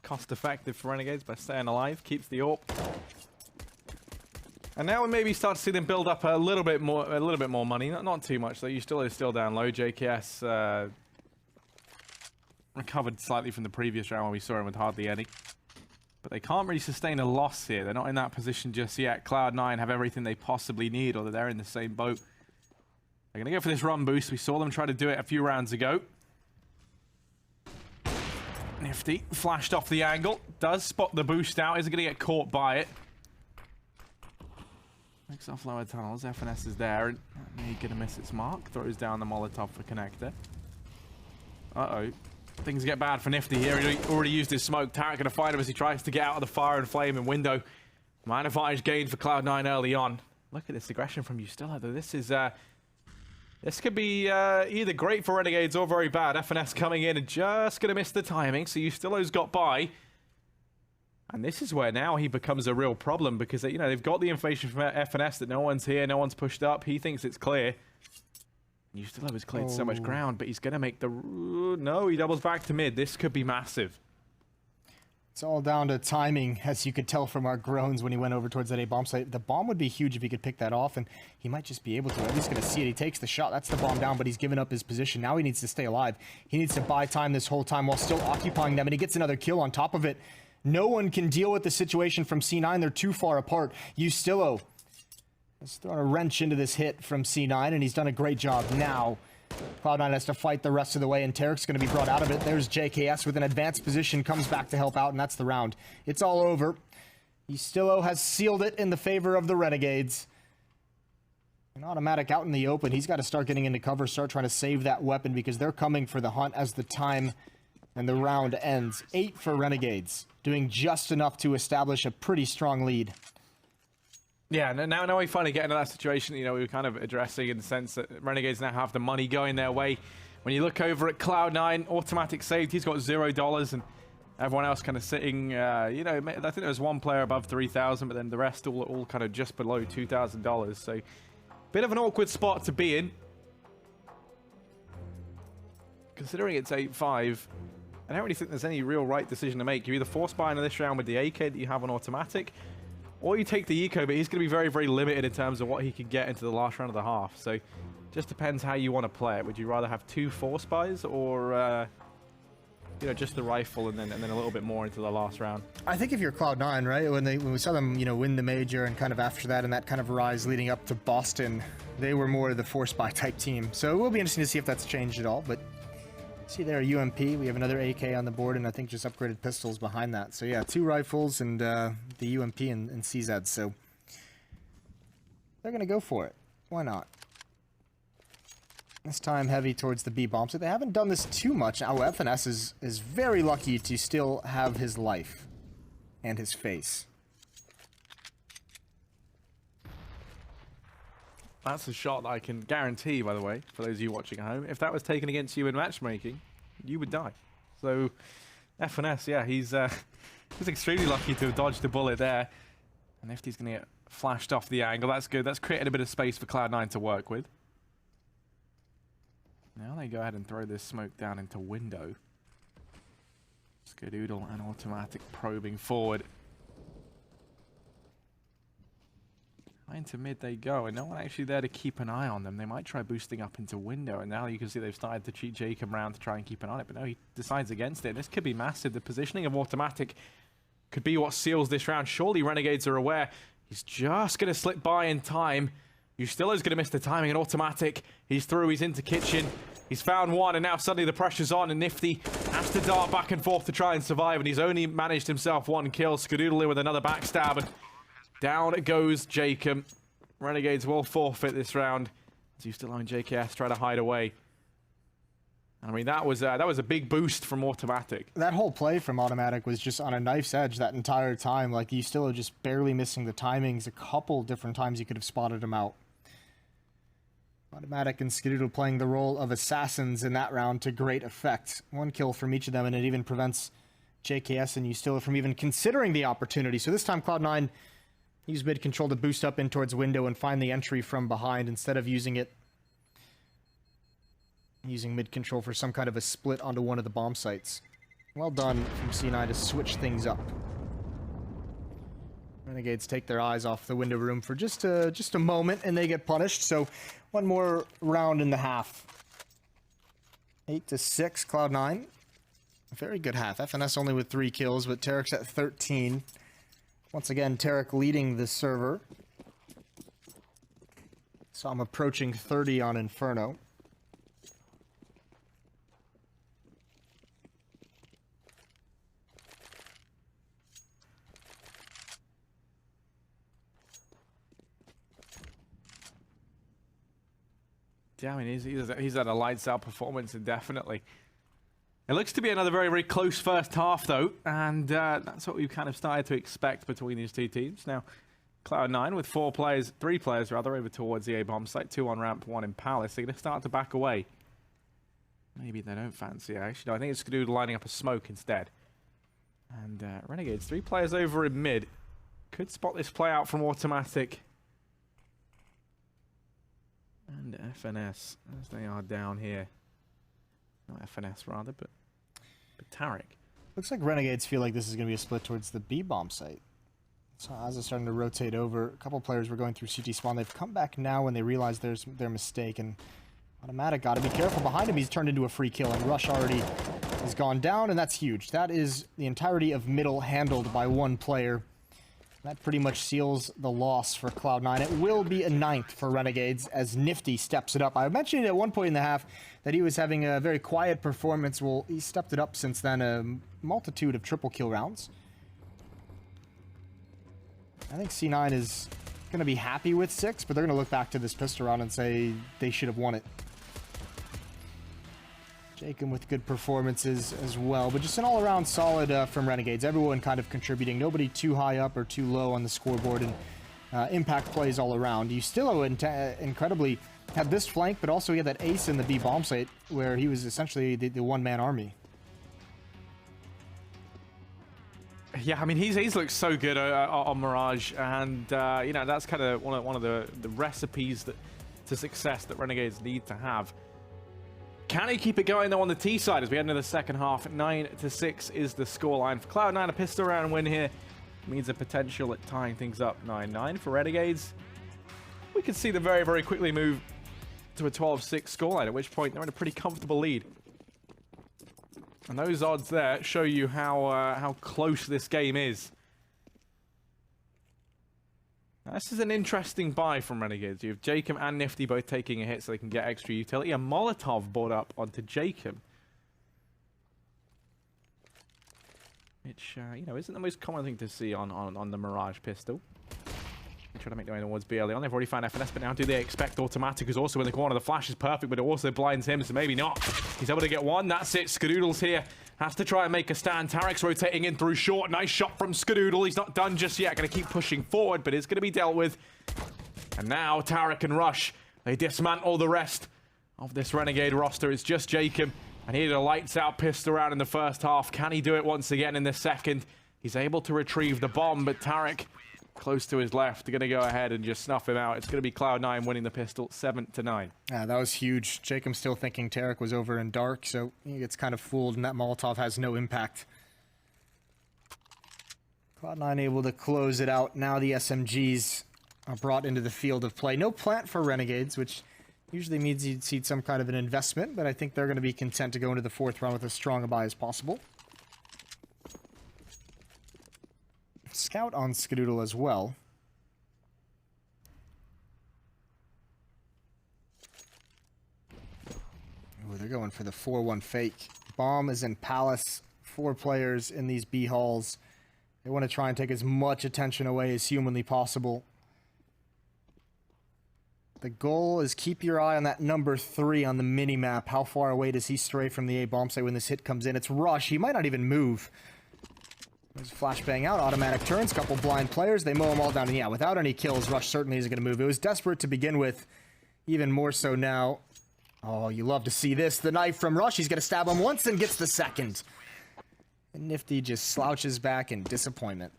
[SPEAKER 5] cost-effective for Renegades by staying alive, keeps the AWP. And now we maybe start to see them build up a little bit more money. Not too much though. You're still down low. JKS recovered slightly from the previous round when we saw him with hardly any. But they can't really sustain a loss here. They're not in that position just yet. Cloud9 have everything they possibly need, or they're in the same boat. They're going to go for this run boost. We saw them try to do it a few rounds ago. Nifty flashed off the angle. Does spot the boost out. Isn't going to get caught by it. Makes off lower tunnels. FNS is there. And he's going to miss its mark. Throws down the Molotov for connector. Uh-oh. Things get bad for Nifty here. He already used his smoke. Tarek going to find him as he tries to get out of the fire and flame and window. Man advantage gained for Cloud9 early on. Look at this aggression from Estillo, though. This is... This could be either great for Renegades or very bad. FNS coming in and just going to miss the timing. So Estillo's got by. And this is where now he becomes a real problem because, you know, they've got the information from FNS that no one's here, no one's pushed up. He thinks it's clear. Estillo has cleared so much ground, but he's going to make the... No, he doubles back to mid. This could be massive.
[SPEAKER 4] It's all down to timing, as you could tell from our groans when he went over towards that A bomb site. The bomb would be huge if he could pick that off, and he might just be able to. At least going to see it. He takes the shot. That's the bomb down, but he's given up his position. Now he needs to stay alive. He needs to buy time this whole time while still occupying them, and he gets another kill on top of it. No one can deal with the situation from C9. They're too far apart. Estillo has thrown a wrench into this hit from C9, and he's done a great job. Now Cloud9 has to fight the rest of the way, and Tarek's going to be brought out of it. There's JKS with an advanced position, comes back to help out, and that's the round. It's all over. Estillo has sealed it in the favor of the Renegades. An automatic out in the open. He's got to start getting into cover, start trying to save that weapon, because they're coming for the hunt as the time and the round ends. 8 for Renegades, doing just enough to establish a pretty strong lead.
[SPEAKER 5] Yeah, now we finally get into that situation, you know, we were kind of addressing in the sense that Renegades now have the money going their way. When you look over at Cloud9, automatic saved, he's got $0, and everyone else kind of sitting, you know, I think there was one player above 3,000, but then the rest all kind of just below $2,000. So, bit of an awkward spot to be in. Considering it's 8-5, I don't really think there's any real right decision to make. You either force buy into this round with the AK that you have on automatic, or you take the eco, but he's going to be very, very limited in terms of what he can get into the last round of the half. So, just depends how you want to play it. Would you rather have 2 force buys or you know, just the rifle and then a little bit more into the last round.
[SPEAKER 4] I think if you're Cloud9, right, when we saw them, you know, win the major and kind of after that and that kind of rise leading up to Boston, they were more the force buy type team. So it will be interesting to see if that's changed at all. But see there, UMP, we have another AK on the board and I think just upgraded pistols behind that. So yeah, 2 rifles and the UMP and CZ. So they're going to go for it. Why not? This time heavy towards the B bomb. So they haven't done this too much. Now FNS is very lucky to still have his life and his face.
[SPEAKER 5] That's a shot that I can guarantee, by the way, for those of you watching at home. If that was taken against you in matchmaking, you would die. So FNS, yeah, he's extremely lucky to have dodged a bullet there. And Nifty's going to get flashed off the angle. That's good. That's created a bit of space for Cloud9 to work with. Now they go ahead and throw this smoke down into window. Skadoodle and Automatic probing forward. Into mid they go, and no one actually there to keep an eye on them. They might try boosting up into window, and now you can see they've started to cheat Jacob around to try and keep an eye on it, but no, he decides against it. This could be massive. The positioning of Automatic could be what seals this round. Surely Renegades are aware. He's just going to slip by in time. Ustilo's going to miss the timing, and Automatic, he's through, he's into kitchen. He's found one, and now suddenly the pressure's on, and Nifty has to dart back and forth to try and survive, and he's only managed himself 1 kill. Skadoodle in with another backstab, and down it goes Jacob. Renegades will forfeit this round, as Ustilo and JKS try to hide away. I mean, that was a big boost from Automatic.
[SPEAKER 4] That whole play from Automatic was just on a knife's edge that entire time. Like, Ustilo just barely missing the timings. A couple different times you could have spotted him out. Automatic and Skadoodle playing the role of assassins in that round to great effect. 1 kill from each of them, and it even prevents JKS and Ustilo from even considering the opportunity. So this time Cloud9 used mid control to boost up in towards window and find the entry from behind instead of using mid control for some kind of a split onto one of the bomb sites. Well done from C9 to switch things up. Renegades take their eyes off the window room for just a moment, and they get punished. So 1 more round in the half. 8-6, Cloud9. Very good half. FNS only with 3 kills, but Tarek's at 13. Once again, Tarek leading the server. So I'm approaching 30 on Inferno.
[SPEAKER 5] Yeah, I mean, he's had a lights out performance indefinitely. It looks to be another very, very close first half, though, and that's what we've kind of started to expect between these two teams. Now, Cloud9 with 3 players rather, over towards the A bomb site, 2 on ramp, 1 in Palace. They're going to start to back away. Maybe they don't fancy it. Actually, no, I think it's Skadoodle lining up a smoke instead. And Renegades, 3 players over in mid. Could spot this play out from Automatic. And FNS, as they are down here. Not FNS, rather, but Tarek.
[SPEAKER 4] Looks like Renegades feel like this is going to be a split towards the B bomb site. So as it's starting to rotate over, a couple players were going through CT spawn. They've come back now when they realize their mistake, and Automatic got to be careful behind him. He's turned into a free kill, and Rush already has gone down, and that's huge. That is the entirety of middle handled by 1 player. That pretty much seals the loss for Cloud9. It will be a 9th for Renegades as Nifty steps it up. I mentioned at one point in the half that he was having a very quiet performance. Well, he stepped it up since then, a multitude of triple kill rounds. I think C9 is going to be happy with 6, but they're going to look back to this pistol round and say they should have won it. Jacob with good performances as well, but just an all-around solid from Renegades. Everyone kind of contributing. Nobody too high up or too low on the scoreboard, and impact plays all around. Ustilo incredibly had this flank, but also he had that ace in the B bomb site where he was essentially the one-man army.
[SPEAKER 5] Yeah, I mean, he's looked so good on Mirage, and you know, that's kind of one of the recipes to success that Renegades need to have. Can he keep it going, though, on the T side as we head into the second half? 9-6 is the scoreline for Cloud9. A pistol round win here means a potential at tying things up 9-9 for Renegades. We could see them very, very quickly move to a 12-6 scoreline, at which point they're in a pretty comfortable lead. And those odds there show you how close this game is. Now, this is an interesting buy from Renegades. You have Jacob and Nifty both taking a hit so they can get extra utility. A Molotov brought up onto Jacob. Which, you know, isn't the most common thing to see on the Mirage pistol. They try to make their way towards B early on. They've already found FNS, but now do they expect Automatic, who's also in the corner? The flash is perfect, but it also blinds him, so maybe not. He's able to get one. That's it. Skadoodle's here. Has to try and make a stand. Tarek's rotating in through short. Nice shot from Skadoodle. He's not done just yet. Going to keep pushing forward, but it's going to be dealt with. And now Tarek and Rush, they dismantle the rest of this Renegade roster. It's just Jacob. And he had a lights-out pistol round in the first half. Can he do it once again in the second? He's able to retrieve the bomb, but Tarek, close to his left, going to go ahead and just snuff him out. It's going to be Cloud9 winning the pistol 7-9.
[SPEAKER 4] Yeah, that was huge. Jacob's still thinking Tarek was over in dark, so he gets kind of fooled, and that Molotov has no impact. Cloud9 able to close it out. Now the SMGs are brought into the field of play. No plant for Renegades, which usually means you'd see some kind of an investment, but I think they're going to be content to go into the fourth round with as strong a buy as possible. Scout on Skadoodle as well. Ooh, they're going for the 4-1 fake. Bomb is in Palace. 4 players in these B halls. They want to try and take as much attention away as humanly possible. The goal is keep your eye on that number 3 on the mini-map. How far away does he stray from the A bomb site when this hit comes in? It's Rush. He might not even move. There's a flashbang out. Automatic turns. Couple blind players. They mow them all down. And yeah, without any kills, Rush certainly isn't going to move. It was desperate to begin with. Even more so now. Oh, you love to see this. The knife from Rush. He's going to stab him once and gets the second. And Nifty just slouches back in disappointment.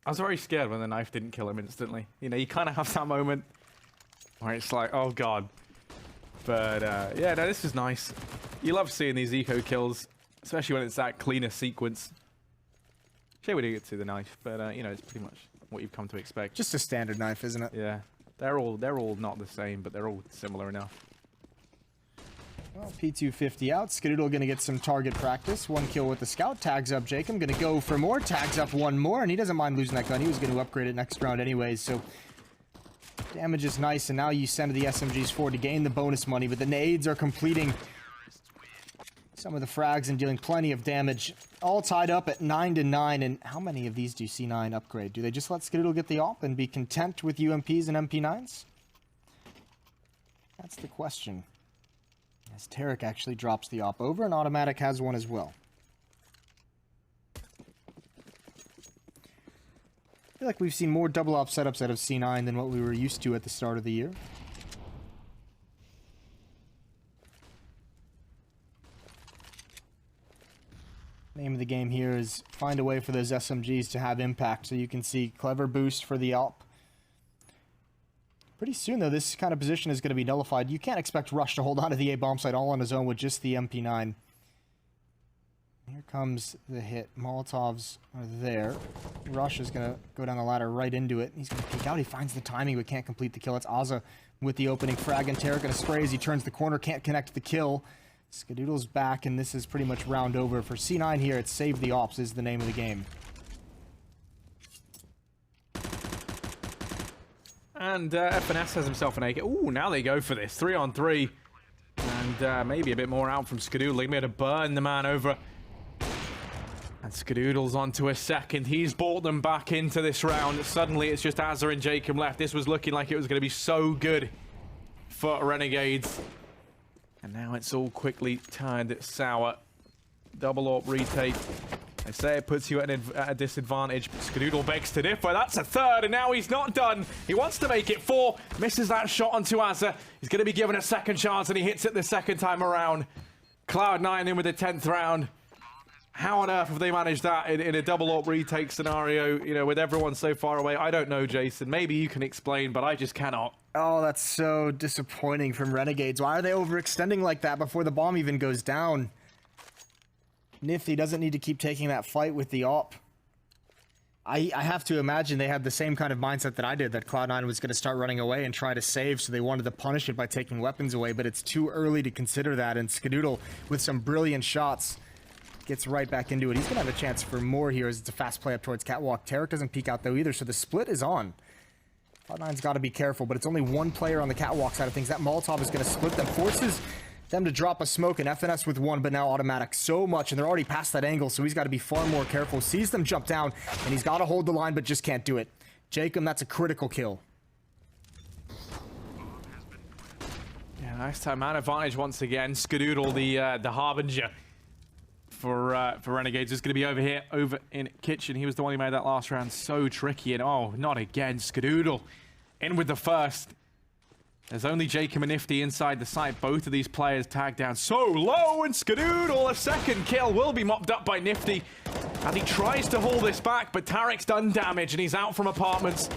[SPEAKER 5] I was very scared when the knife didn't kill him instantly. You know, you kind of have that moment where it's like, oh god. But yeah, no, this is nice. You love seeing these eco kills, especially when it's that cleaner sequence. Sure, we didn't get to the knife, but you know, it's pretty much what you've come to expect.
[SPEAKER 4] Just a standard knife, isn't it?
[SPEAKER 5] Yeah, they're all not the same, but they're all similar enough.
[SPEAKER 4] Well, P250 out. Skadoodle going to get some target practice. 1 kill with the scout. Tags up Jacob. Going to go for more. Tags up 1 more, and he doesn't mind losing that gun. He was going to upgrade it next round anyways, so damage is nice, and now you send the SMGs forward to gain the bonus money, but the nades are completing some of the frags and dealing plenty of damage. All tied up at 9-9, and how many of these do C9 upgrade? Do they just let Skadoodle get the op and be content with UMPs and MP9s? That's the question. As Tarek actually drops the op over, and Automatic has one as well. I feel like we've seen more double op setups out of C9 than what we were used to at the start of the year. Name of the game here is find a way for those SMGs to have impact, so you can see clever boost for the op. Pretty soon, though, this kind of position is going to be nullified. You can't expect Rush to hold on to the A bomb site all on his own with just the MP9. Here comes the hit. Molotovs are there. Rush is going to go down the ladder right into it. He's going to peek out. He finds the timing, but can't complete the kill. It's Azza with the opening frag, and Tarek going to spray as he turns the corner. Can't connect the kill. Skadoodle's back, and this is pretty much round over. For C9 here, it's Save the Ops is the name of the game.
[SPEAKER 5] And FNS has himself an AK. Ooh, now they go for this. 3-on-3. And maybe a bit more out from Skadoodle. He made a burn the man over. And Skadoodle's onto a second. He's brought them back into this round. Suddenly, it's just Azza and Jacob left. This was looking like it was going to be so good for Renegades. And now it's all quickly turned sour. Double AWP retake. They say it puts you at a disadvantage. Skadoodle begs to differ. That's a third, and now he's not done. He wants to make it 4. Misses that shot onto Azza. He's going to be given a second chance, and he hits it the second time around. Cloud9 in with the 10th round. How on earth have they managed that in a double AWP retake scenario, you know, with everyone so far away? I don't know, Jason. Maybe you can explain, but I just cannot.
[SPEAKER 4] Oh, that's so disappointing from Renegades. Why are they overextending like that before the bomb even goes down? Nifty doesn't need to keep taking that fight with the op. I have to imagine they had the same kind of mindset that I did, that Cloud9 was going to start running away and try to save, so they wanted to punish it by taking weapons away, but it's too early to consider that, and Skadoodle with some brilliant shots gets right back into it. He's going to have a chance for more here as it's a fast play up towards Catwalk. Tarek doesn't peek out though either, so the split is on. Cloud9's got to be careful, but it's only one player on the Catwalk side of things. That Molotov is going to split them, forces them to drop a smoke, and FNS with one, but now automatic so much, and they're already past that angle, so he's got to be far more careful. Sees them jump down, and he's got to hold the line, but just can't do it. Jacob, that's a critical kill.
[SPEAKER 5] Yeah, nice time man advantage once again. Skadoodle, the harbinger for Renegades, is going to be over here, over in kitchen. He was the one who made that last round so tricky, and oh, not again. Skadoodle in with the first. There's only Jacob and Nifty inside the site. Both of these players tagged down so low, and Skadoodle, a second kill, will be mopped up by Nifty as he tries to hold this back, but Tarek's done damage and he's out from apartments.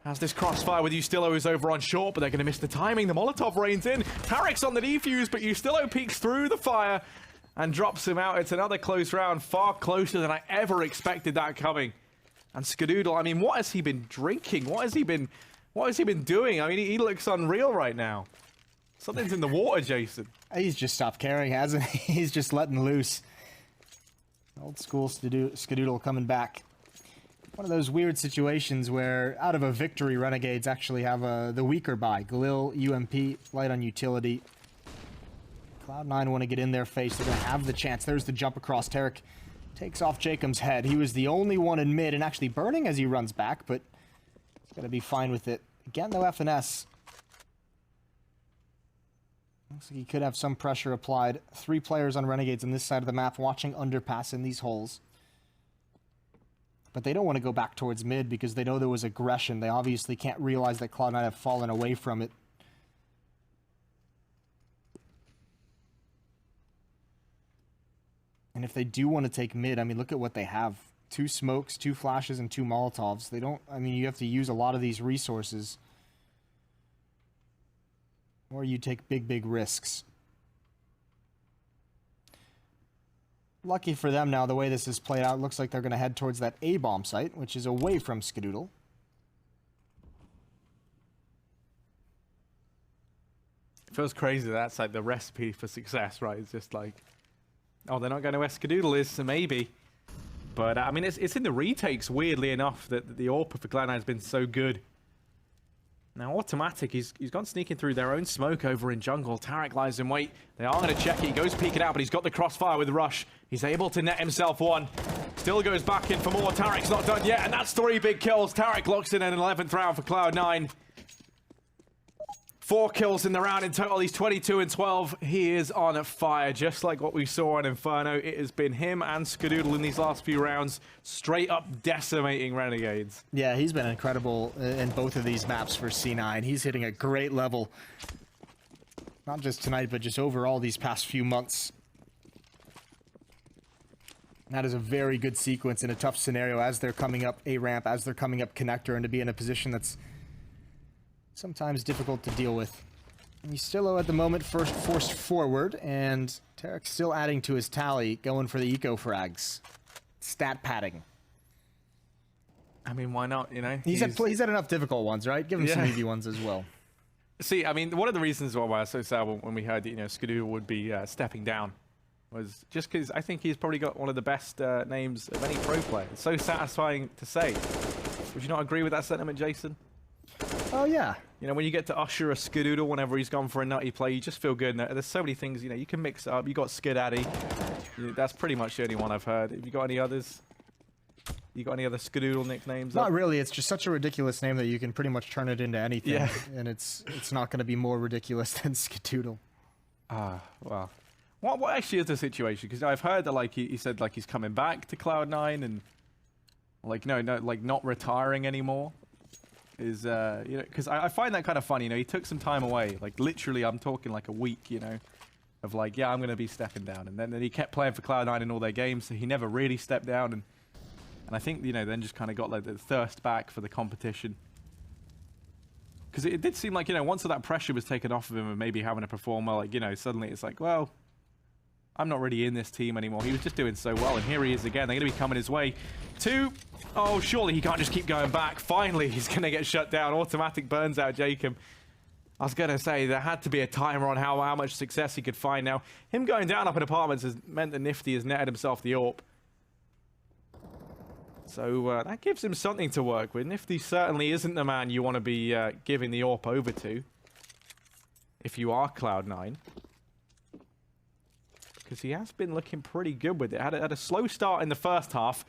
[SPEAKER 5] As this crossfire with Ustillo is over on short, but they're going to miss the timing. The Molotov rains in. Tarek's on the defuse, but Ustillo peeks through the fire and drops him out. It's another close round, far closer than I ever expected that coming. And Skadoodle, I mean, what has he been drinking? What has he been doing? I mean, he looks unreal right now. Something's in the water, Jason.
[SPEAKER 4] He's just stopped caring, hasn't he? He's just letting loose. Old school Skadoodle coming back. One of those weird situations where, out of a victory, Renegades actually have the weaker buy. Galil, UMP, light on utility. Cloud9 want to get in their face. They're going to have the chance. There's the jump across. Tarek takes off Jacob's head. He was the only one in mid and actually burning as he runs back, but he's going to be fine with it. Again, though, FNS. Looks like he could have some pressure applied. 3 players on Renegades on this side of the map watching underpass in these holes. But they don't want to go back towards mid because they know there was aggression. They obviously can't realize that Cloud9 have fallen away from it. And if they do want to take mid, I mean, look at what they have. 2 smokes, 2 flashes, and 2 Molotovs. They don't, I mean, you have to use a lot of these resources. Or you take big, big risks. Lucky for them now, the way this is played out, looks like they're going to head towards that A-bomb site, which is away from Skadoodle.
[SPEAKER 5] It feels crazy that's like the recipe for success, right? It's just like, oh, they're not going to where Skadoodle is, so maybe. But, I mean, it's in the retakes, weirdly enough, that the AWP for Cloud9 has been so good. Now, Automatic, he's gone sneaking through their own smoke over in jungle. Tarek lies in wait. They are going to check it. He goes peeking out, but he's got the crossfire with Rush. He's able to net himself one. Still goes back in for more. Tarek's not done yet, and that's 3 big kills. Tarek locks in an 11th round for Cloud9. 4 kills in the round in total. He's 22 and 12. He is on fire, just like what we saw on Inferno. It has been him and Skadoodle in these last few rounds, straight up decimating Renegades.
[SPEAKER 4] Yeah, he's been incredible in both of these maps for C9. He's hitting a great level. Not just tonight, but just overall these past few months. That is a very good sequence in a tough scenario as they're coming up A-ramp, as they're coming up connector, and to be in a position that's sometimes difficult to deal with. Ustillo at the moment first forced forward, and Tarek still adding to his tally, going for the eco frags. Stat padding.
[SPEAKER 5] I mean, why not, you know?
[SPEAKER 4] He's had enough difficult ones, right? Give him some easy ones as well.
[SPEAKER 5] See, I mean, one of the reasons why I was so sad when we heard that, you know, Skadoodle would be stepping down was just because I think he's probably got one of the best names of any pro player. It's so satisfying to say. Would you not agree with that sentiment, Jason?
[SPEAKER 4] Oh, yeah.
[SPEAKER 5] You know, when you get to usher a Skadoodle whenever he's gone for a nutty play, you just feel good. And there's so many things, you know, you can mix up. You got Skidaddy. That's pretty much the only one I've heard. Have you got any others? You got any other Skadoodle nicknames?
[SPEAKER 4] Not really. It's just such a ridiculous name that you can pretty much turn it into anything.
[SPEAKER 5] Yeah.
[SPEAKER 4] And it's not going to be more ridiculous than Skadoodle.
[SPEAKER 5] Ah, well. What actually is the situation? Because I've heard that, like, he said, like, he's coming back to Cloud9 and, like, no, like, not retiring anymore. Is, you know, because I find that kind of funny, you know, he took some time away, like, literally, I'm talking, like, a week, you know, of, like, yeah, I'm going to be stepping down. And then he kept playing for Cloud9 in all their games, so he never really stepped down. And I think, you know, then just kind of got, like, the thirst back for the competition. Because it did seem like, you know, once that pressure was taken off of him and maybe having to perform well, like, you know, suddenly it's like, well, I'm not really in this team anymore. He was just doing so well, and here he is again. They're going to be coming his way. 2. Oh, surely he can't just keep going back. Finally, he's going to get shut down. Automatic burns out Jacob. I was going to say, there had to be a timer on how much success he could find. Now, him going down up in apartments has meant that Nifty has netted himself the AWP. So that gives him something to work with. Nifty certainly isn't the man you want to be giving the AWP over to, if you are Cloud9. Because he has been looking pretty good with it. Had a slow start in the first half.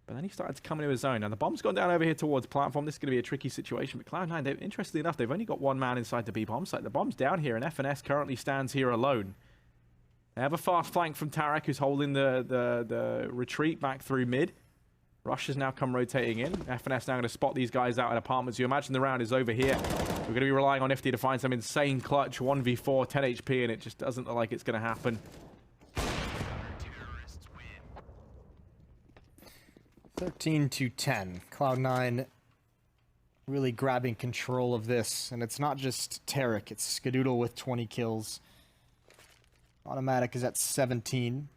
[SPEAKER 5] But then he started to come into his own. Now, the bomb's gone down over here towards platform. This is going to be a tricky situation. But Cloud9, interestingly enough, they've only got one man inside the B bomb site. The bomb's down here, and FNS currently stands here alone. They have a fast flank from Tarek, who's holding the retreat back through mid. Rush has now come rotating in. FNS now going to spot these guys out in apartments. You imagine the round is over here. We're going to be relying on Nifty to find some insane clutch. 1v4, 10 HP, and it just doesn't look like it's going to happen.
[SPEAKER 4] 13-10. Cloud9 really grabbing control of this. And it's not just Tarek, it's Skadoodle with 20 kills. Automatic is at 17.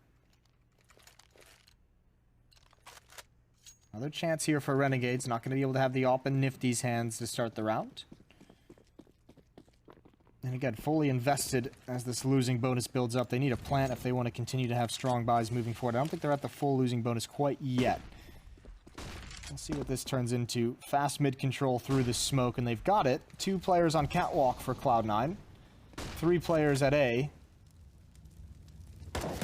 [SPEAKER 4] Another chance here for Renegades. Not going to be able to have the AWP in Nifty's hands to start the round. And again, fully invested as this losing bonus builds up. They need a plant if they want to continue to have strong buys moving forward. I don't think they're at the full losing bonus quite yet. We'll see what this turns into. Fast mid control through the smoke, and they've got it. 2 players on catwalk for Cloud9. 3 players at A.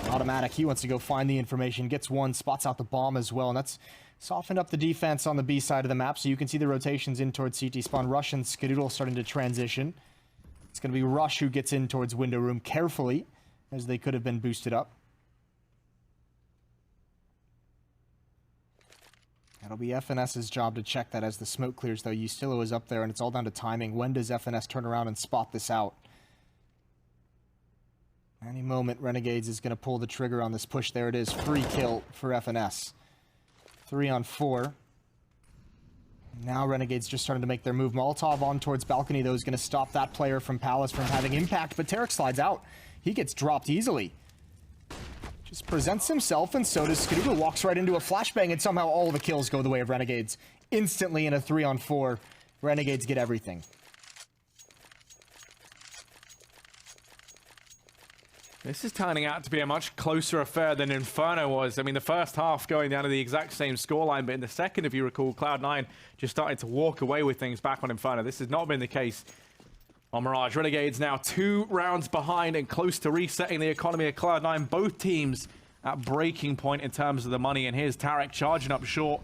[SPEAKER 4] Automatic, he wants to go find the information. Gets one, spots out the bomb as well, and that's softened up the defense on the B side of the map, so you can see the rotations in towards CT spawn. Rush and Skadoodle starting to transition. It's going to be Rush who gets in towards window room carefully, as they could have been boosted up. That'll be FNS's job to check that as the smoke clears, though. Ustilo is up there, and it's all down to timing. When does FNS turn around and spot this out? Any moment, Renegades is going to pull the trigger on this push. There it is. Free kill for FNS. 3 on 4. Now Renegades just starting to make their move. Molotov on towards balcony, though, is going to stop that player from Palace from having impact, but Tarek slides out. He gets dropped easily. Just presents himself, and so does Skadoodle. Walks right into a flashbang, and somehow all the kills go the way of Renegades. Instantly in a 3 on 4, Renegades get everything.
[SPEAKER 5] This is turning out to be a much closer affair than Inferno was. I mean, the first half going down to the exact same scoreline, but in the second, if you recall, Cloud9 just started to walk away with things back on Inferno. This has not been the case on Mirage. Renegades now 2 rounds behind and close to resetting the economy of Cloud9. Both teams at breaking point in terms of the money, and here's Tarek charging up short.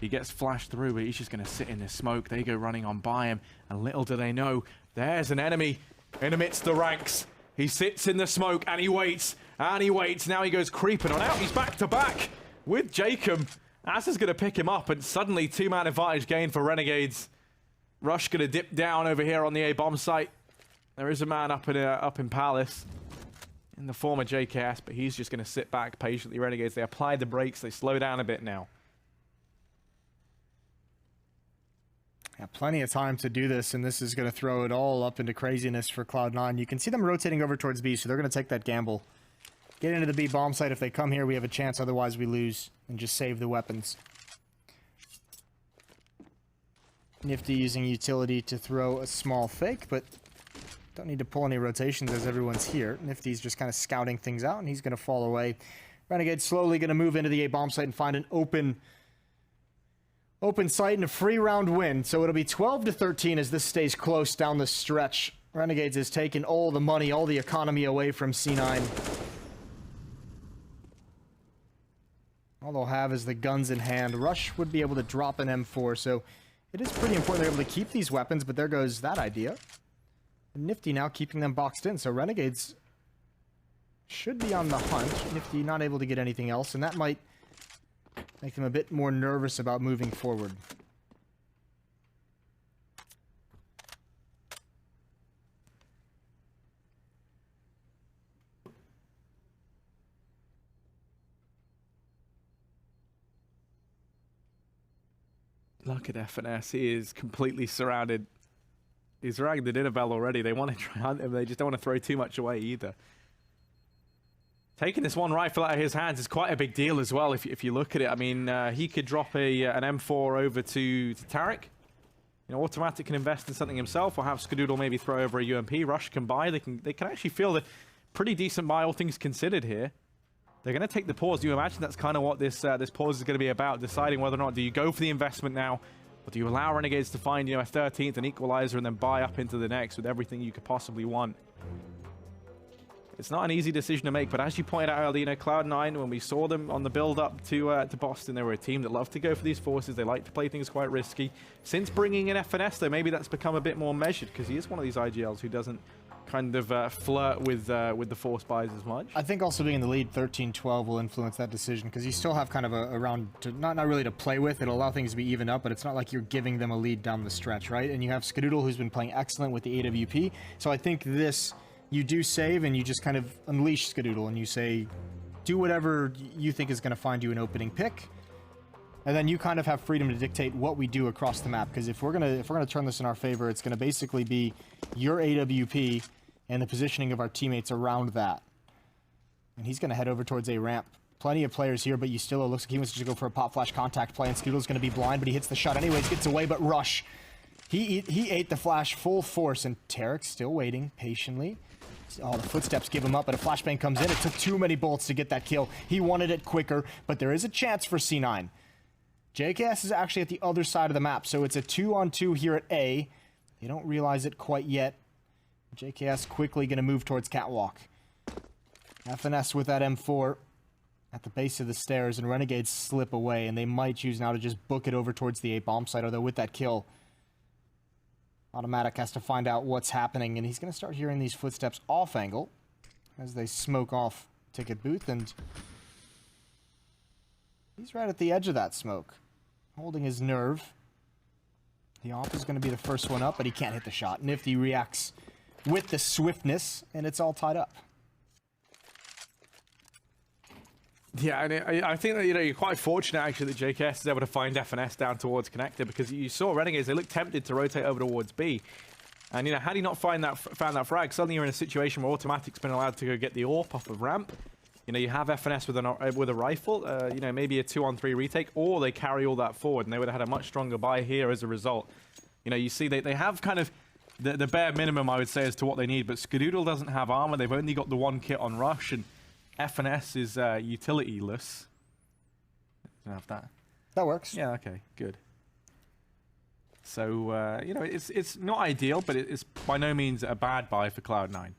[SPEAKER 5] He gets flashed through, but he's just going to sit in this smoke. They go running on by him, and little do they know, there's an enemy in amidst the ranks. He sits in the smoke, and he waits, and he waits. Now he goes creeping on out. He's back to back with Jacob. As is going to pick him up, and suddenly 2-man advantage gain for Renegades. Rush going to dip down over here on the A bomb site. There is a man up in Palace in the form of JKS, but he's just going to sit back patiently. Renegades, they apply the brakes. They slow down a bit now.
[SPEAKER 4] Yeah, plenty of time to do this, and this is going to throw it all up into craziness for Cloud9. You can see them rotating over towards B, so they're going to take that gamble. Get into the B bomb site. If they come here, we have a chance. Otherwise, we lose and just save the weapons. Nifty using utility to throw a small fake, but don't need to pull any rotations as everyone's here. Nifty's just kind of scouting things out, and he's going to fall away. Renegade slowly going to move into the A bomb site and find an open site and a free round win. So it'll be 12-13 as this stays close down the stretch. Renegades has taken all the money, all the economy away from C9. All they'll have is the guns in hand. Rush would be able to drop an M4, so it is pretty important they're able to keep these weapons, but there goes that idea. Nifty now keeping them boxed in, so Renegades should be on the hunt. Nifty not able to get anything else, and that might make them a bit more nervous about moving forward.
[SPEAKER 5] Look at FNS. He is completely surrounded. He's surrounding the dinner bell already. They want to try and hunt him. They just don't want to throw too much away either. Taking this one rifle out of his hands is quite a big deal as well, if you look at it. I mean, he could drop an M4 over to Tarek. You know, Automatic can invest in something himself, or have Skadoodle maybe throw over a UMP. Rush can buy. They can actually feel the pretty decent buy, all things considered here. They're going to take the pause. Do you imagine that's kind of what this pause is going to be about? Deciding whether or not do you go for the investment now, or do you allow Renegades to find, you know, a 13th, an equalizer, and then buy up into the next with everything you could possibly want? It's not an easy decision to make, but as you pointed out earlier, you know, Cloud9, when we saw them on the build-up to Boston, they were a team that loved to go for these forces. They like to play things quite risky. Since bringing in FNS, though, maybe that's become a bit more measured, because he is one of these IGLs who doesn't kind of flirt with the force buys as much.
[SPEAKER 4] I think also being in the lead 13-12 will influence that decision, because you still have kind of a round to not really to play with. It'll allow things to be even up, but it's not like you're giving them a lead down the stretch, right? And you have Skadoodle, who's been playing excellent with the AWP. So I think this, you do save and you just kind of unleash Skadoodle and you say, do whatever you think is going to find you an opening pick. And then you kind of have freedom to dictate what we do across the map, because if we're gonna turn this in our favor, it's gonna basically be your AWP and the positioning of our teammates around that. And he's gonna head over towards a ramp. Plenty of players here, but you still, it looks like he wants to go for a pop flash contact play, and Skadoodle's gonna be blind, but he hits the shot anyways, gets away, but Rush. He ate the flash full force, and Tarek's still waiting patiently. Oh, the footsteps give him up, but a flashbang comes in. It took too many bullets to get that kill. He wanted it quicker, but there is a chance for C9. JKS is actually at the other side of the map, so it's a 2-on-2 here at A. They don't realize it quite yet. JKS quickly going to move towards Catwalk. FNS with that M4 at the base of the stairs, and Renegades slip away, and they might choose now to just book it over towards the A bomb site, although with that kill, Automatic has to find out what's happening, and he's going to start hearing these footsteps off angle as they smoke off Ticket Booth, and he's right at the edge of that smoke, holding his nerve. The off is going to be the first one up, but he can't hit the shot. Nifty reacts with the swiftness, and it's all tied up.
[SPEAKER 5] Yeah, and I think that, you know, you're quite fortunate actually that JKS is able to find FNS down towards Connector, because you saw Renegades, they looked tempted to rotate over towards B. And, you know, had he not found that frag, suddenly you're in a situation where Automatic's been allowed to go get the AWP off of ramp. You know, you have FNS with a rifle, you know, maybe a 2-on-3 retake, or they carry all that forward, and they would have had a much stronger buy here as a result. You know, you see they have kind of the bare minimum, I would say, as to what they need, but Skadoodle doesn't have armor. They've only got the one kit on Rush, and FNS is utility-less. Don't have that.
[SPEAKER 4] That works.
[SPEAKER 5] Yeah, okay, good. So, you know, it's not ideal, but it's by no means a bad buy for Cloud9.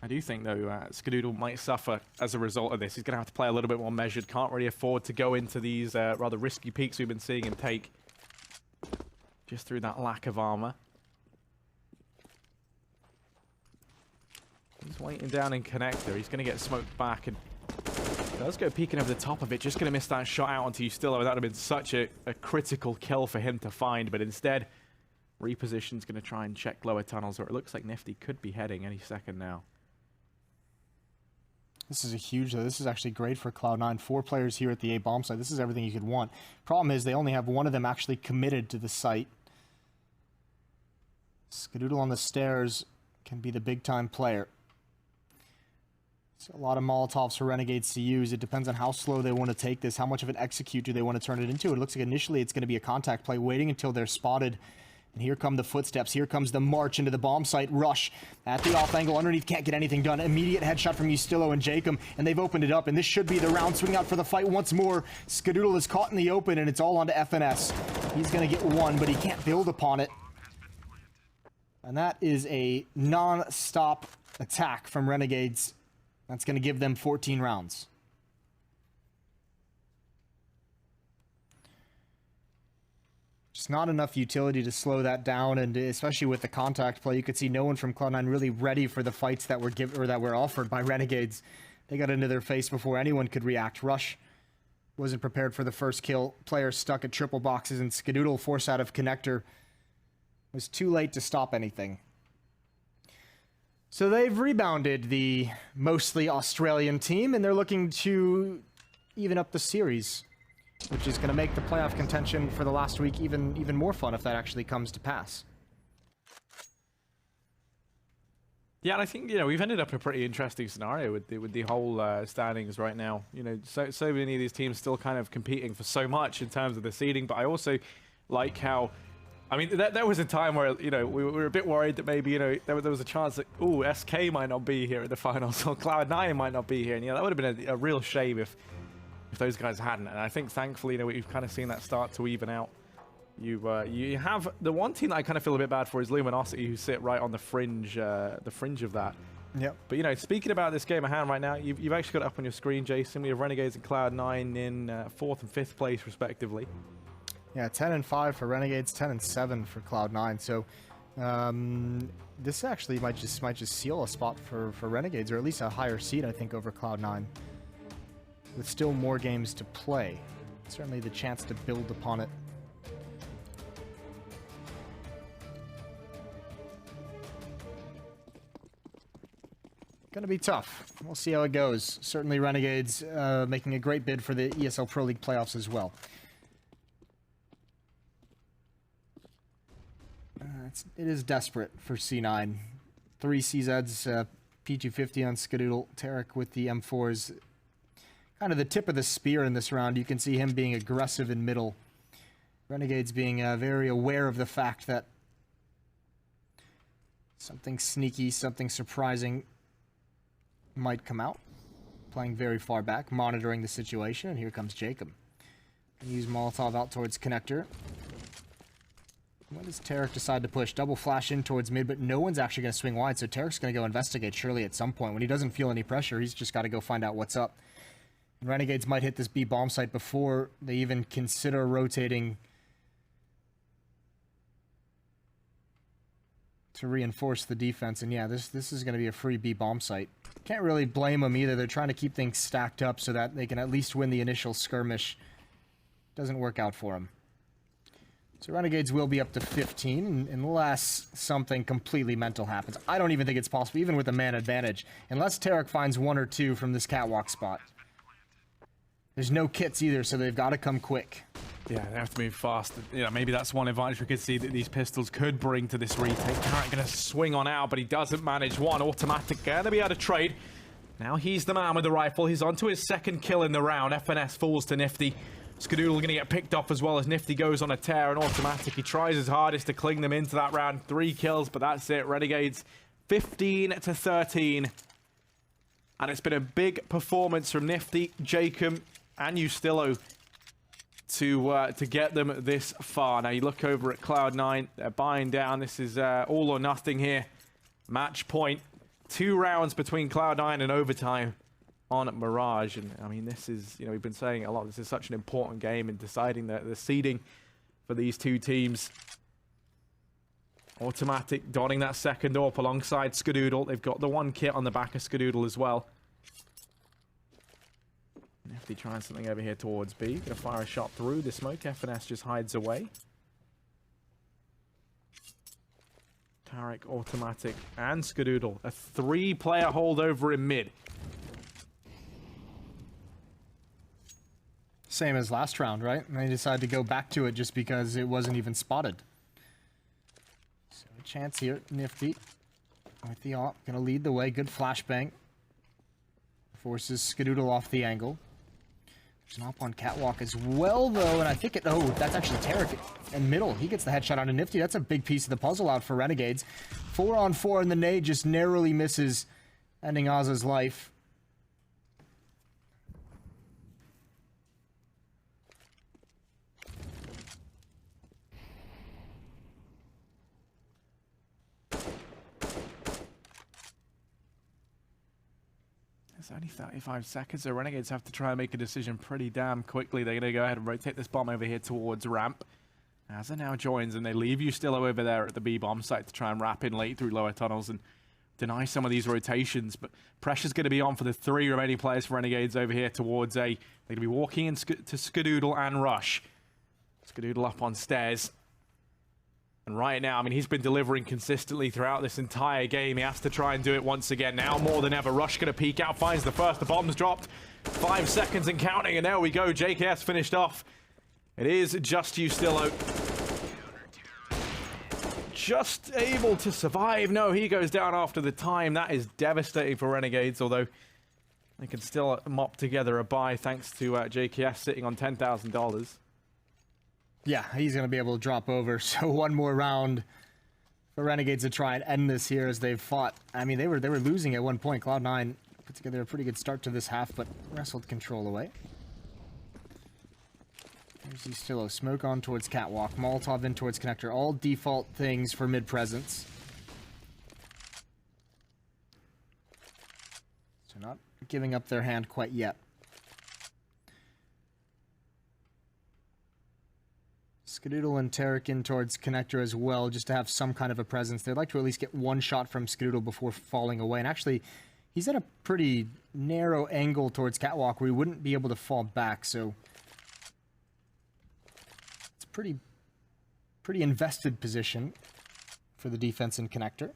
[SPEAKER 5] I do think, though, Skadoodle might suffer as a result of this. He's going to have to play a little bit more measured. Can't really afford to go into these rather risky peaks we've been seeing him take, just through that lack of armor. He's waiting down in Connector. He's going to get smoked back, and does go peeking over the top of it. Just going to miss that shot out onto Ustillo. That would have been such a critical kill for him to find, but instead, reposition's going to try and check lower tunnels, where it looks like Nifty could be heading any second now.
[SPEAKER 4] This is a huge, this is actually great for Cloud9. 4 players here at the A bomb site. This is everything you could want. Problem is they only have one of them actually committed to the site. Skadoodle on the stairs can be the big time player. So a lot of Molotovs for Renegades to use. It depends on how slow they want to take this. How much of an execute do they want to turn it into? It looks like initially it's going to be a contact play, waiting until they're spotted. And here come the footsteps. Here comes the march into the bomb site. Rush at the off angle. Underneath, can't get anything done. Immediate headshot from Ustillo and Jacob, and they've opened it up. And this should be the round. Swing out for the fight once more. Skadoodle is caught in the open, and it's all onto FNS. He's going to get one, but he can't build upon it. And that is a non-stop attack from Renegades. That's going to give them 14 rounds. Just not enough utility to slow that down, and especially with the contact play, you could see no one from Cloud9 really ready for the fights that were given or that were offered by Renegades. They got into their face before anyone could react. Rush wasn't prepared for the first kill. Player stuck at triple boxes, and Skadoodle, force out of connector, was too late to stop anything. So they've rebounded the mostly Australian team, and they're looking to even up the series, which is going to make the playoff contention for the last week even more fun if that actually comes to pass.
[SPEAKER 5] Yeah, and I think, you know, we've ended up in a pretty interesting scenario with the whole standings right now. You know, so many of these teams still kind of competing for so much in terms of the seeding, but I also like how, I mean, there was a time where, you know, we were a bit worried that maybe, you know, there was a chance that, ooh, SK might not be here at the finals, or Cloud9 might not be here, and yeah, that would have been a real shame if those guys hadn't. And I think, thankfully, you know, we've kind of seen that start to even out. You have the one team that I kind of feel a bit bad for is Luminosity, who sit right on the fringe of that.
[SPEAKER 4] Yep.
[SPEAKER 5] But, you know, speaking about this game at hand right now, you've actually got it up on your screen, Jason. We have Renegades and Cloud9 in 4th and 5th place, respectively.
[SPEAKER 4] Yeah, 10-5 for Renegades, 10-7 for Cloud9. So this actually might just seal a spot for Renegades, or at least a higher seed, I think, over Cloud9. With still more games to play, certainly the chance to build upon it. Gonna be tough. We'll see how it goes. Certainly Renegades making a great bid for the ESL Pro League playoffs as well. It is desperate for C9. 3 CZs, P250 on Skadoodle. Tarek with the M4s. Kind of the tip of the spear in this round. You can see him being aggressive in middle. Renegades being very aware of the fact that something sneaky, something surprising might come out. Playing very far back, monitoring the situation, and here comes Jacob. Use Molotov out towards connector. When does Tarek decide to push? Double flash in towards mid, but no one's actually going to swing wide, so Tarek's going to go investigate surely at some point. When he doesn't feel any pressure, he's just got to go find out what's up. And Renegades might hit this B bomb site before they even consider rotating to reinforce the defense. And yeah, this is going to be a free B bomb site. Can't really blame them either. They're trying to keep things stacked up so that they can at least win the initial skirmish. Doesn't work out for them. So Renegades will be up to 15 unless something completely mental happens. I don't even think it's possible, even with a man advantage, unless Tarek finds 1 or 2 from this catwalk spot. There's no kits either, so they've got to come quick.
[SPEAKER 5] Yeah, they have to move fast. You know, maybe that's one advantage we could see that these pistols could bring to this retake. Tarek going to swing on out, but he doesn't manage one. Automatic going to be able to trade. Now he's the man with the rifle. He's onto his 2nd kill in the round. FNS falls to Nifty. Skadoodle going to get picked off as well as Nifty goes on a tear, and Automatic, he tries his hardest to cling them into that round. 3 kills, but that's it. Renegades 15-13. And it's been a big performance from Nifty, Jacob, and Ustillo to get them this far. Now you look over at Cloud9, they're buying down. This is all or nothing here. Match point. 2 rounds between Cloud9 and overtime on Mirage. And I mean, this is, you know, we've been saying it a lot, this is such an important game in deciding the seeding for these 2 teams. Automatic donning that 2nd AWP alongside Skadoodle. They've got the 1 kit on the back of Skadoodle as well. Nifty trying something over here towards B. Gonna fire a shot through the smoke. FNS just hides away. Tarek, Automatic, and Skadoodle. A 3-player holdover in mid.
[SPEAKER 4] Same as last round, right? And they decided to go back to it just because it wasn't even spotted. So a chance here. Nifty with the AWP. Gonna lead the way. Good flashbang. Forces Skadoodle off the angle. There's an AWP on catwalk as well, though, and I think oh, that's actually Tarek in middle. He gets the headshot on a Nifty. That's a big piece of the puzzle out for Renegades. 4-on-4, and the nade just narrowly misses, ending Oz's life.
[SPEAKER 5] It's only 35 seconds, so Renegades have to try and make a decision pretty damn quickly. They're going to go ahead and rotate this bomb over here towards ramp. Asa now joins, and they leave Ustillo over there at the B bomb site to try and wrap in late through lower tunnels and deny some of these rotations. But pressure's going to be on for the 3 remaining players for Renegades over here towards A. They're going to be walking in to Skadoodle and Rush. Skadoodle up on stairs. And right now, I mean, he's been delivering consistently throughout this entire game. He has to try and do it once again. Now more than ever, Rush going to peek out, finds the first. The bomb's dropped. 5 seconds and counting, and there we go. JKS finished off. It is just Ustillo. just able to survive. No, he goes down after the time. That is devastating for Renegades, although they can still mop together a buy thanks to JKS sitting on $10,000.
[SPEAKER 4] Yeah, he's going to be able to drop over. So one more round for Renegades to try and end this here as they've fought. I mean, they were losing at one point. Cloud9 put together a pretty good start to this half, but wrestled control away. There's Ustilo. Smoke on towards Catwalk. Molotov in towards Connector. All default things for mid-presence. So not giving up their hand quite yet. Skadoodle and Tarek in towards Connector as well, just to have some kind of a presence. They'd like to at least get one shot from Skadoodle before falling away. And actually, he's at a pretty narrow angle towards Catwalk where he wouldn't be able to fall back, so it's pretty invested position for the defense in Connector.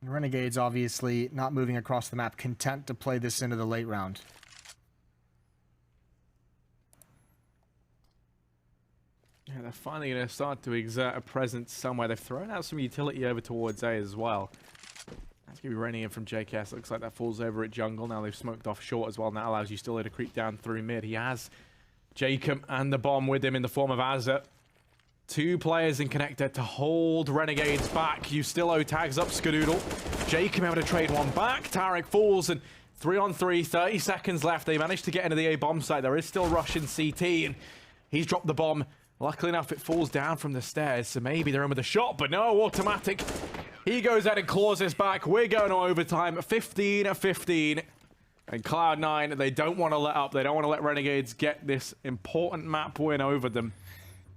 [SPEAKER 4] Renegades obviously not moving across the map, content to play this into the late round.
[SPEAKER 5] Yeah, they're finally going to start to exert a presence somewhere. They've thrown out some utility over towards A as well. That's going to be raining in from JKS. Looks like that falls over at jungle. Now they've smoked off short as well. Now allows you still to creep down through mid. He has Jacob and the bomb with him in the form of Azza. Two players in Connector to hold Renegades back. Ustilo tags up Skadoodle. Jacob able to trade one back. Tarek falls and 3-on-3, 30 seconds left. They managed to get into the A bomb site. There is still rush in CT and he's dropped the bomb. Luckily enough, it falls down from the stairs, so maybe they're in with a shot, but no, automatic. He goes out and claws this back. We're going to overtime, 15-15. And Cloud9, they don't want to let up. They don't want to let Renegades get this important map win over them.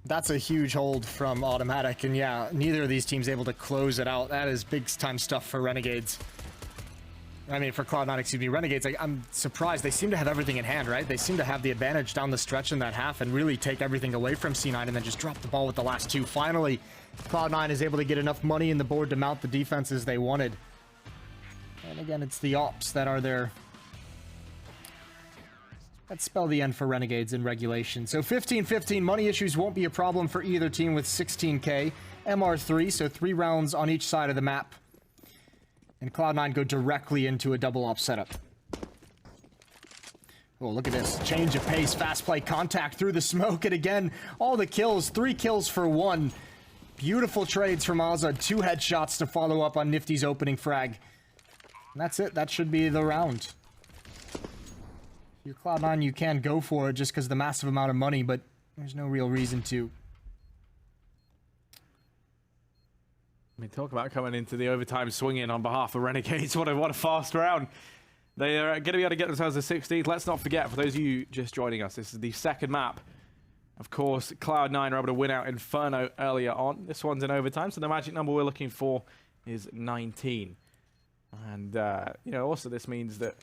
[SPEAKER 4] That's a huge hold from Automatic, and yeah, neither of these teams able to close it out. That is big-time stuff for Renegades. I mean, for Cloud9, excuse me, Renegades, I'm surprised. They seem to have everything in hand, right? They seem to have the advantage down the stretch in that half and really take everything away from C9 and then just drop the ball with the last two. Finally, Cloud9 is able to get enough money in the board to mount the defenses they wanted. And again, it's the ops that are there. That spell the end for Renegades in regulation. So 15-15, money issues won't be a problem for either team with 16K. MR3, so 3 rounds on each side of the map. And Cloud9 go directly into a double op setup. Oh, look at this. Change of pace, fast play, contact through the smoke, and again, all the kills, 3 kills for 1. Beautiful trades from Azza, 2 headshots to follow up on Nifty's opening frag. And that's it, that should be the round. If you're Cloud9, you can go for it just because of the massive amount of money, but there's no real reason to.
[SPEAKER 5] I mean, talk about coming into the overtime swinging on behalf of Renegades. What a fast round. They are going to be able to get themselves a 16th. Let's not forget, for those of you just joining us, this is the second map. Of course, Cloud9 are able to win out Inferno earlier on. This one's in overtime, so the magic number we're looking for is 19. And, you know, also this means that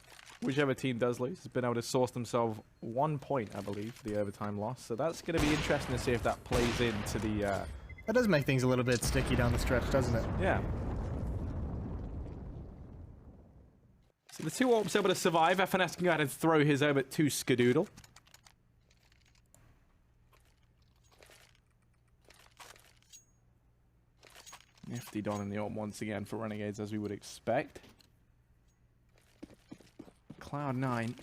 [SPEAKER 5] whichever team does lose has been able to source themselves 1 point, I believe, for the overtime loss. So that's going to be interesting to see if that plays into the...
[SPEAKER 4] That does make things a little bit sticky down the stretch, doesn't it?
[SPEAKER 5] Yeah. So the 2 Orps able to survive. FNS can go ahead and throw his over to Skadoodle. Nifty donning the Orp once again for Renegades, as we would expect. Cloud9.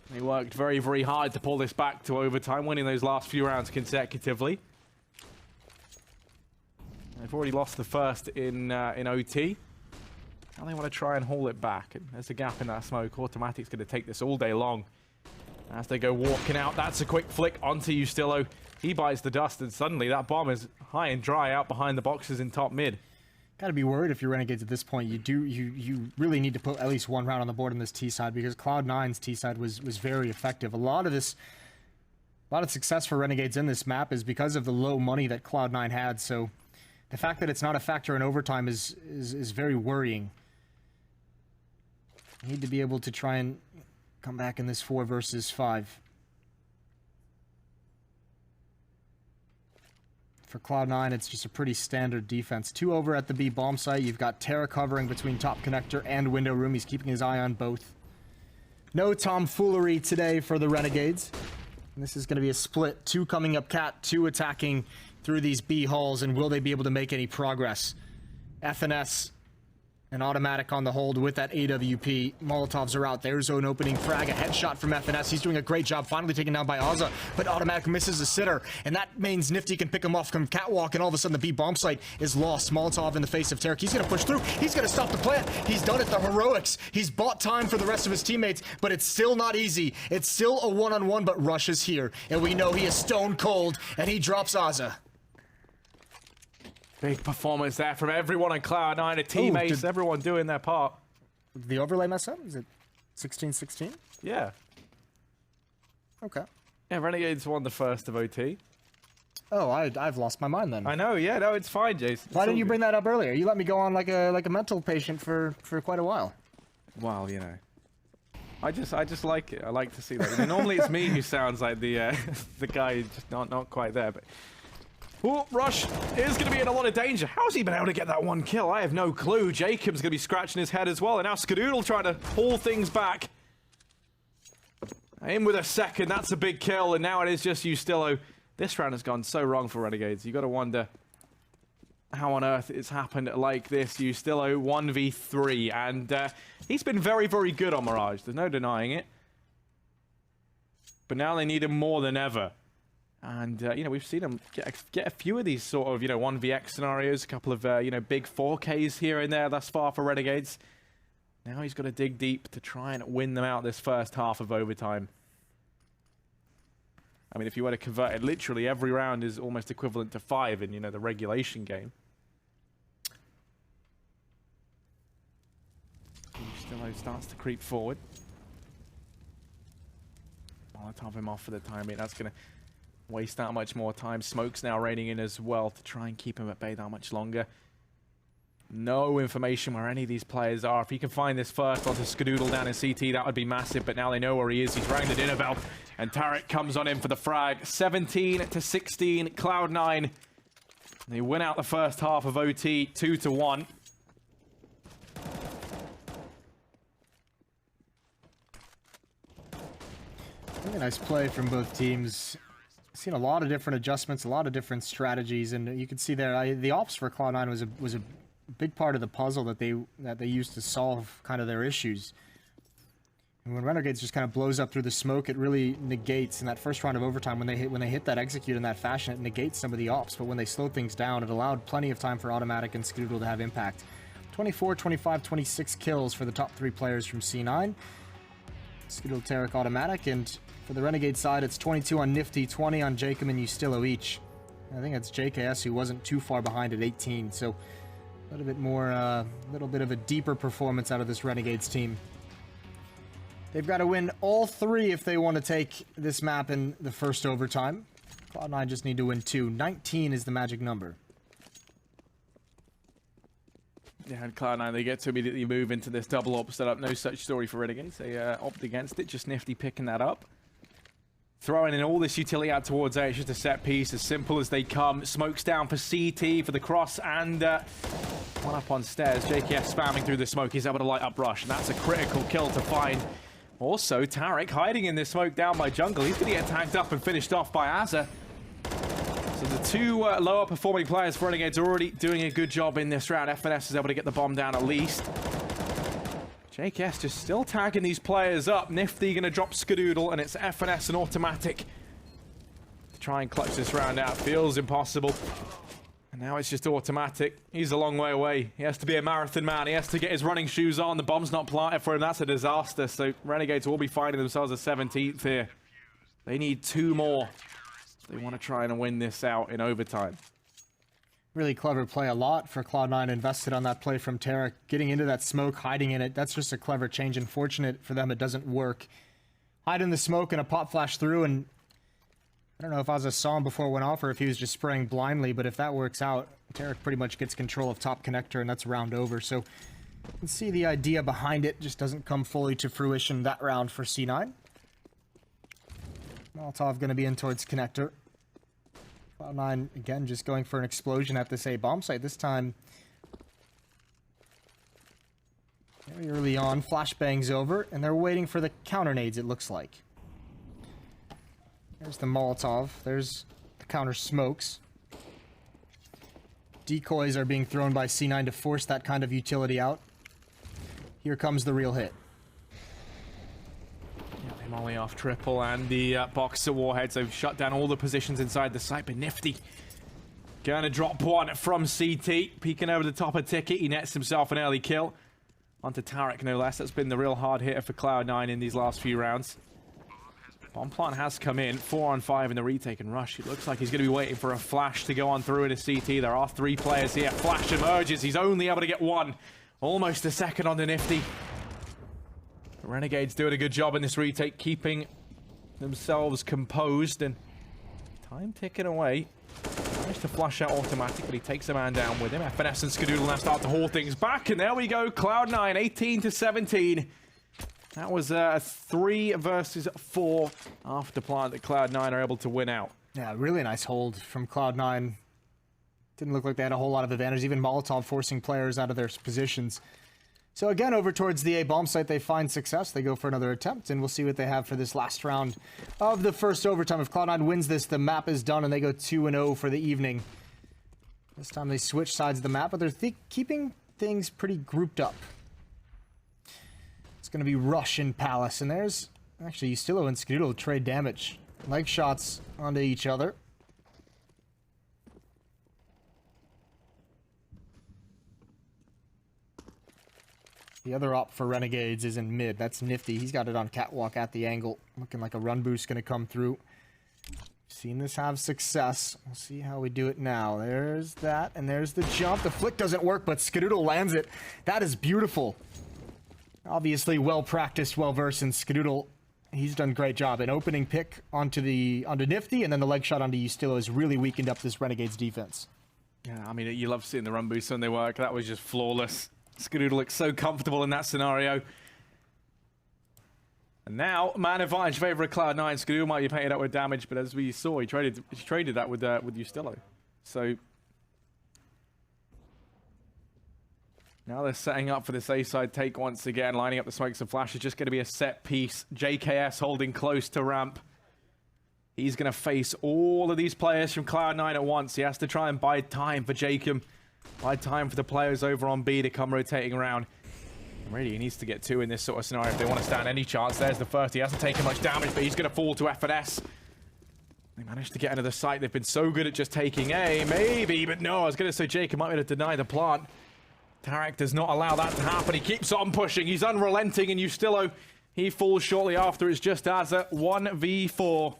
[SPEAKER 5] They worked very, very hard to pull this back to overtime, winning those last few rounds consecutively. They've already lost the first in OT. Now they want to try and haul it back. And there's a gap in that smoke. Automatic's going to take this all day long. As they go walking out, that's a quick flick onto Ustilo. He bites the dust, and suddenly that bomb is high and dry out behind the boxes in top mid.
[SPEAKER 4] Gotta be worried if you're Renegades at this point. You really need to put at least 1 round on the board on this T side, because Cloud9's T side was very effective. A lot of success for Renegades in this map is because of the low money that Cloud9 had. So the fact that it's not a factor in overtime is very worrying. You need to be able to try and come back in this 4 versus 5. For Cloud9, it's just a pretty standard defense. 2 over at the B bomb site. You've got Terra covering between top connector and window room. He's keeping his eye on both. No tomfoolery today for the Renegades. And this is going to be a split. 2 coming up cat, 2 attacking through these B halls, and will they be able to make any progress? FNS and Automatic on the hold with that AWP. Molotovs are out there. Zone opening frag. A headshot from FNS. He's doing a great job. Finally taken down by Azza. But Automatic misses a sitter. And that means Nifty can pick him off from Catwalk. And all of a sudden the B bomb site is lost. Molotov in the face of Tarek. He's going to push through. He's going to stop the plant. He's done it. The heroics. He's bought time for the rest of his teammates. But it's still not easy. It's still a one-on-one. But Rush is here. And we know he is stone cold. And he drops Azza.
[SPEAKER 5] Big performance there from everyone on Cloud9, the teammates, everyone doing their part.
[SPEAKER 4] Did the overlay mess up? Is it 16-16?
[SPEAKER 5] Yeah.
[SPEAKER 4] Okay.
[SPEAKER 5] Yeah, Renegades won the first of OT.
[SPEAKER 4] Oh, I've lost my mind then.
[SPEAKER 5] I know, yeah, no, it's fine, Jason.
[SPEAKER 4] Why didn't you bring that up earlier? You let me go on like a mental patient for quite a while.
[SPEAKER 5] Well, you know. I just like it. I like to see that. You know, normally it's me who sounds like the the guy just not quite there, but oh, Rush is going to be in a lot of danger. How's he been able to get that 1 kill? I have no clue. Jacob's going to be scratching his head as well. And now Skadoodle trying to pull things back. In with a second. That's a big kill. And now it is just Ustillo. This round has gone so wrong for Renegades. You got to wonder how on earth it's happened like this. Ustillo 1v3. And he's been very, very good on Mirage. There's no denying it. But now they need him more than ever. And, you know, we've seen him get a few of these sort of, you know, 1vx scenarios, a couple of, you know, big 4Ks here and there thus far for Renegades. Now he's got to dig deep to try and win them out this first half of overtime. I mean, if you were to convert it, literally every round is almost equivalent to 5 in, you know, the regulation game. Still starts to creep forward. Molotov him off for the time being. That's going to waste that much more time. Smoke's now raining in as well to try and keep him at bay that much longer. No information where any of these players are. If he can find this first onto Skadoodle down in CT, that would be massive, but now they know where he is. He's rang the dinner bell, and Tarek comes on in for the frag. 17-16, Cloud9. They win out the first half of OT, 2-1.
[SPEAKER 4] I think a nice play from both teams. Seen a lot of different adjustments, a lot of different strategies, and you can see there the ops for Cloud9 was a big part of the puzzle that they used to solve kind of their issues. And when Renegades just kind of blows up through the smoke, it really negates in that first round of overtime when they hit that execute in that fashion, it negates some of the ops. But when they slowed things down, it allowed plenty of time for Automatic and Skadoodle to have impact. 24, 25, 26 kills for the top 3 players from C9. Skadoodle, Tarek, Automatic, and for the Renegade side, it's 22 on Nifty, 20 on Jacob and Ustillo each. I think it's JKS who wasn't too far behind at 18, so a little bit more, little bit of a deeper performance out of this Renegades team. They've got to win all 3 if they want to take this map in the first overtime. Cloud9 just need to win 2. 19 is the magic number.
[SPEAKER 5] Yeah, and Cloud9, they get to immediately move into this double op setup. No such story for Renegades. They opt against it. Just Nifty picking that up. Throwing in all this utility out towards A. It's just a set piece, as simple as they come. Smokes down for CT for the cross, and one up on stairs. JKS spamming through the smoke. He's able to light up Rush, and that's a critical kill to find. Also, Tarek hiding in this smoke down by Jungle. He's going to get tagged up and finished off by Azza. So the 2 lower performing players for Renegades are already doing a good job in this round. FNS is able to get the bomb down at least. JKS just still tagging these players up. Nifty going to drop Skadoodle, and it's FNS and Automatic to try and clutch this round out. Feels impossible. And now it's just Automatic. He's a long way away. He has to be a marathon man. He has to get his running shoes on. The bomb's not planted for him. That's a disaster. So Renegades will be finding themselves a 17th here. They need 2 more. They want to try and win this out in overtime.
[SPEAKER 4] Really clever play. A lot for Cloud9 invested on that play from Tarek. Getting into that smoke, hiding in it. That's just a clever change. Unfortunate for them, it doesn't work. Hide in the smoke and a pop flash through, and I don't know if Azza saw him before it went off or if he was just spraying blindly, but if that works out, Tarek pretty much gets control of top connector, and that's round over. So you can see the idea behind it just doesn't come fully to fruition that round for C9. Molotov going to be in towards connector. Cloud9, again, just going for an explosion at this A bomb site. This time, Very early on, flashbang's over, and they're waiting for the counter nades, it looks like. There's the Molotov. There's the counter smokes. Decoys are being thrown by C9 to force that kind of utility out. Here comes the real hit.
[SPEAKER 5] Yeah, they molly off triple and the Boxer Warheads. They've shut down all the positions inside the site, but Nifty gonna drop one from CT. Peeking over the top of Ticket, he nets himself an early kill. Onto Tarek, no less. That's been the real hard hitter for Cloud9 in these last few rounds. Bomb plant has come in, 4 on 5 in the retake and rush. It looks like he's going to be waiting for a flash to go on through in a CT. There are 3 players here. Flash emerges. He's only able to get 1. Almost a second on the Nifty. The Renegades doing a good job in this retake, keeping themselves composed and time ticking away. Managed to flush out automatic, but he takes a man down with him. FNS and Skadoodle now start to haul things back, and there we go. Cloud9, 18-17. That was a 3 versus 4 after plant that Cloud9 are able to win out.
[SPEAKER 4] Yeah, really nice hold from Cloud9. Didn't look like they had a whole lot of advantage. Even Molotov forcing players out of their positions. So again, over towards the A bomb site, they find success. They go for another attempt, and we'll see what they have for this last round of the first overtime. If Cloud9 wins this, the map is done, and they go 2-0 for the evening. This time they switch sides of the map, but they're keeping things pretty grouped up. It's going to be Rush and Palace, and there's actually Ustillo and Skadoodle trade damage. Leg shots onto each other. The other op for Renegades is in mid. That's Nifty. He's got it on catwalk at the angle. Looking like a run boost going to come through. Seen this have success. We'll see how we do it now. There's that, and there's the jump. The flick doesn't work, but Skadoodle lands it. That is beautiful. Obviously well practiced, well versed in Skadoodle. He's done a great job. An opening pick onto Nifty, and then the leg shot onto Ustillo has really weakened up this Renegades defense.
[SPEAKER 5] Yeah, I mean, you love seeing the run boosts when they work. That was just flawless. Skadoodle looks so comfortable in that scenario. And now, man advantage favor of Cloud9. Skadoodle might be paying up with damage, but as we saw, he traded that with Ustillo. So now they're setting up for this A-side take once again, lining up the smokes and flashes. Just going to be a set piece. JKS holding close to ramp. He's going to face all of these players from Cloud9 at once. He has to try and buy time for Jacob. Buy time for the players over on B to come rotating around. Really, he needs to get 2 in this sort of scenario if they want to stand any chance. There's the first. He hasn't taken much damage, but he's going to fall to FNS. They managed to get into the site. They've been so good at just taking A. Maybe, but no. I was going to say Jacob might be able to deny the plant. Tarek does not allow that to happen. He keeps on pushing. He's unrelenting, and Ustillo, he falls shortly after. It's just as a 1v4.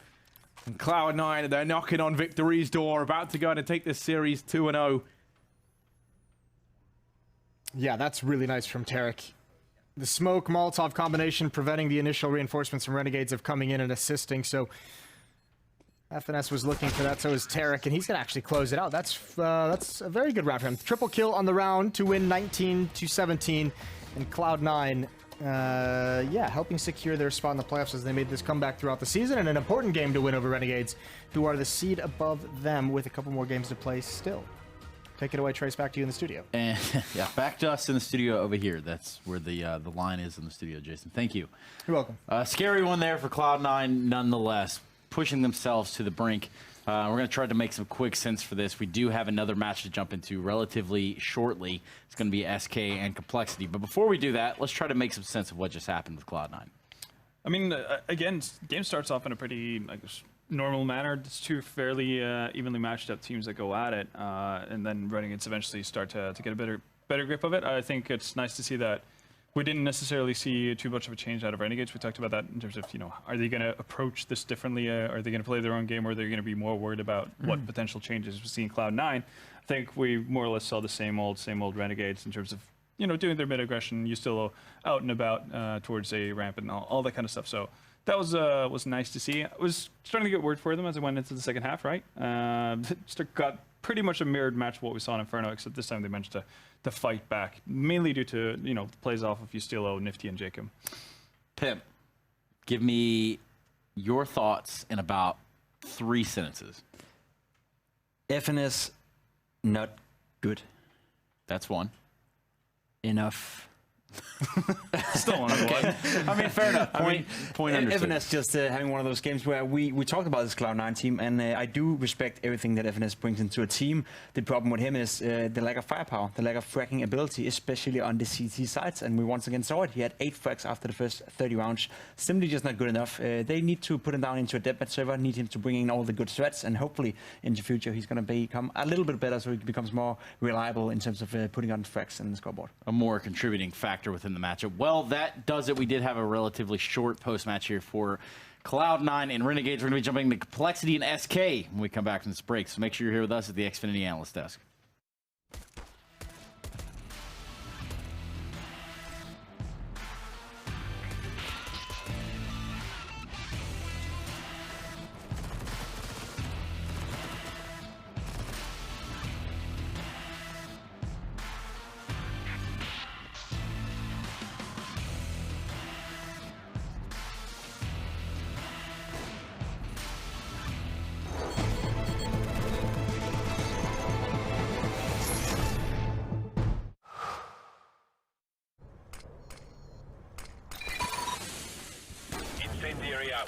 [SPEAKER 5] And Cloud9, they're knocking on victory's door, about to go in and take this series 2-0.
[SPEAKER 4] Yeah, that's really nice from Tarek. The smoke Molotov combination preventing the initial reinforcements from Renegades of coming in and assisting. So FNS was looking for that. So is Tarek, and he's gonna actually close it out. That's a very good round for him. Triple kill on the round to win 19-17, and Cloud9, yeah, helping secure their spot in the playoffs as they made this comeback throughout the season, and an important game to win over Renegades, who are the seed above them with a couple more games to play still. Take it away, Trace, back to you in the studio.
[SPEAKER 1] And yeah, back to us in the studio over here. That's where the line is in the studio, Jason. Thank you.
[SPEAKER 4] You're welcome.
[SPEAKER 1] Scary one there for Cloud9, nonetheless. Pushing themselves to the brink. We're going to try to make some quick sense for this. We do have another match to jump into relatively shortly. It's going to be SK and Complexity. But before we do that, let's try to make some sense of what just happened with Cloud9.
[SPEAKER 2] I mean, again, game starts off in a pretty normal manner. It's 2 fairly evenly matched up teams that go at it, and then Renegades eventually start to get a better grip of it. I think it's nice to see that we didn't necessarily see too much of a change out of Renegades. We talked about that in terms of, are they going to approach this differently? Are they going to play their own game, or are they going to be more worried about what potential changes we see in Cloud9? I think we more or less saw the same old Renegades in terms of, doing their mid-aggression. You still out and about towards a ramp and all that kind of stuff. So that was nice to see. I was starting to get worried for them as I went into the second half, right? Got pretty much a mirrored match of what we saw in Inferno, except this time they managed to fight back, mainly due to, the plays off of Ustillo, Nifty, and Jacob.
[SPEAKER 1] Pimp, give me your thoughts in about 3 sentences.
[SPEAKER 3] FNS, not good
[SPEAKER 1] That's one.
[SPEAKER 3] enough.
[SPEAKER 2] Still one of one.
[SPEAKER 1] I mean, fair enough. Point understood.
[SPEAKER 3] FNS just having one of those games where we talked about this Cloud9 team, and I do respect everything that FNS brings into a team. The problem with him is the lack of firepower, the lack of fracking ability, especially on the CT sides. And we once again saw it. He had 8 frags after the first 30 rounds. Simply just not good enough. They need to put him down into a deathmatch server, need him to bring in all the good threats, and hopefully in the future he's going to become a little bit better so he becomes more reliable in terms of putting on frags in the scoreboard.
[SPEAKER 1] A more contributing factor within the matchup. Well, that does it. We did have a relatively short post-match here for Cloud9 and Renegades. We're going to be jumping into Complexity and SK when we come back from this break. So make sure you're here with us at the Xfinity Analyst Desk.
[SPEAKER 6] Incendiary out.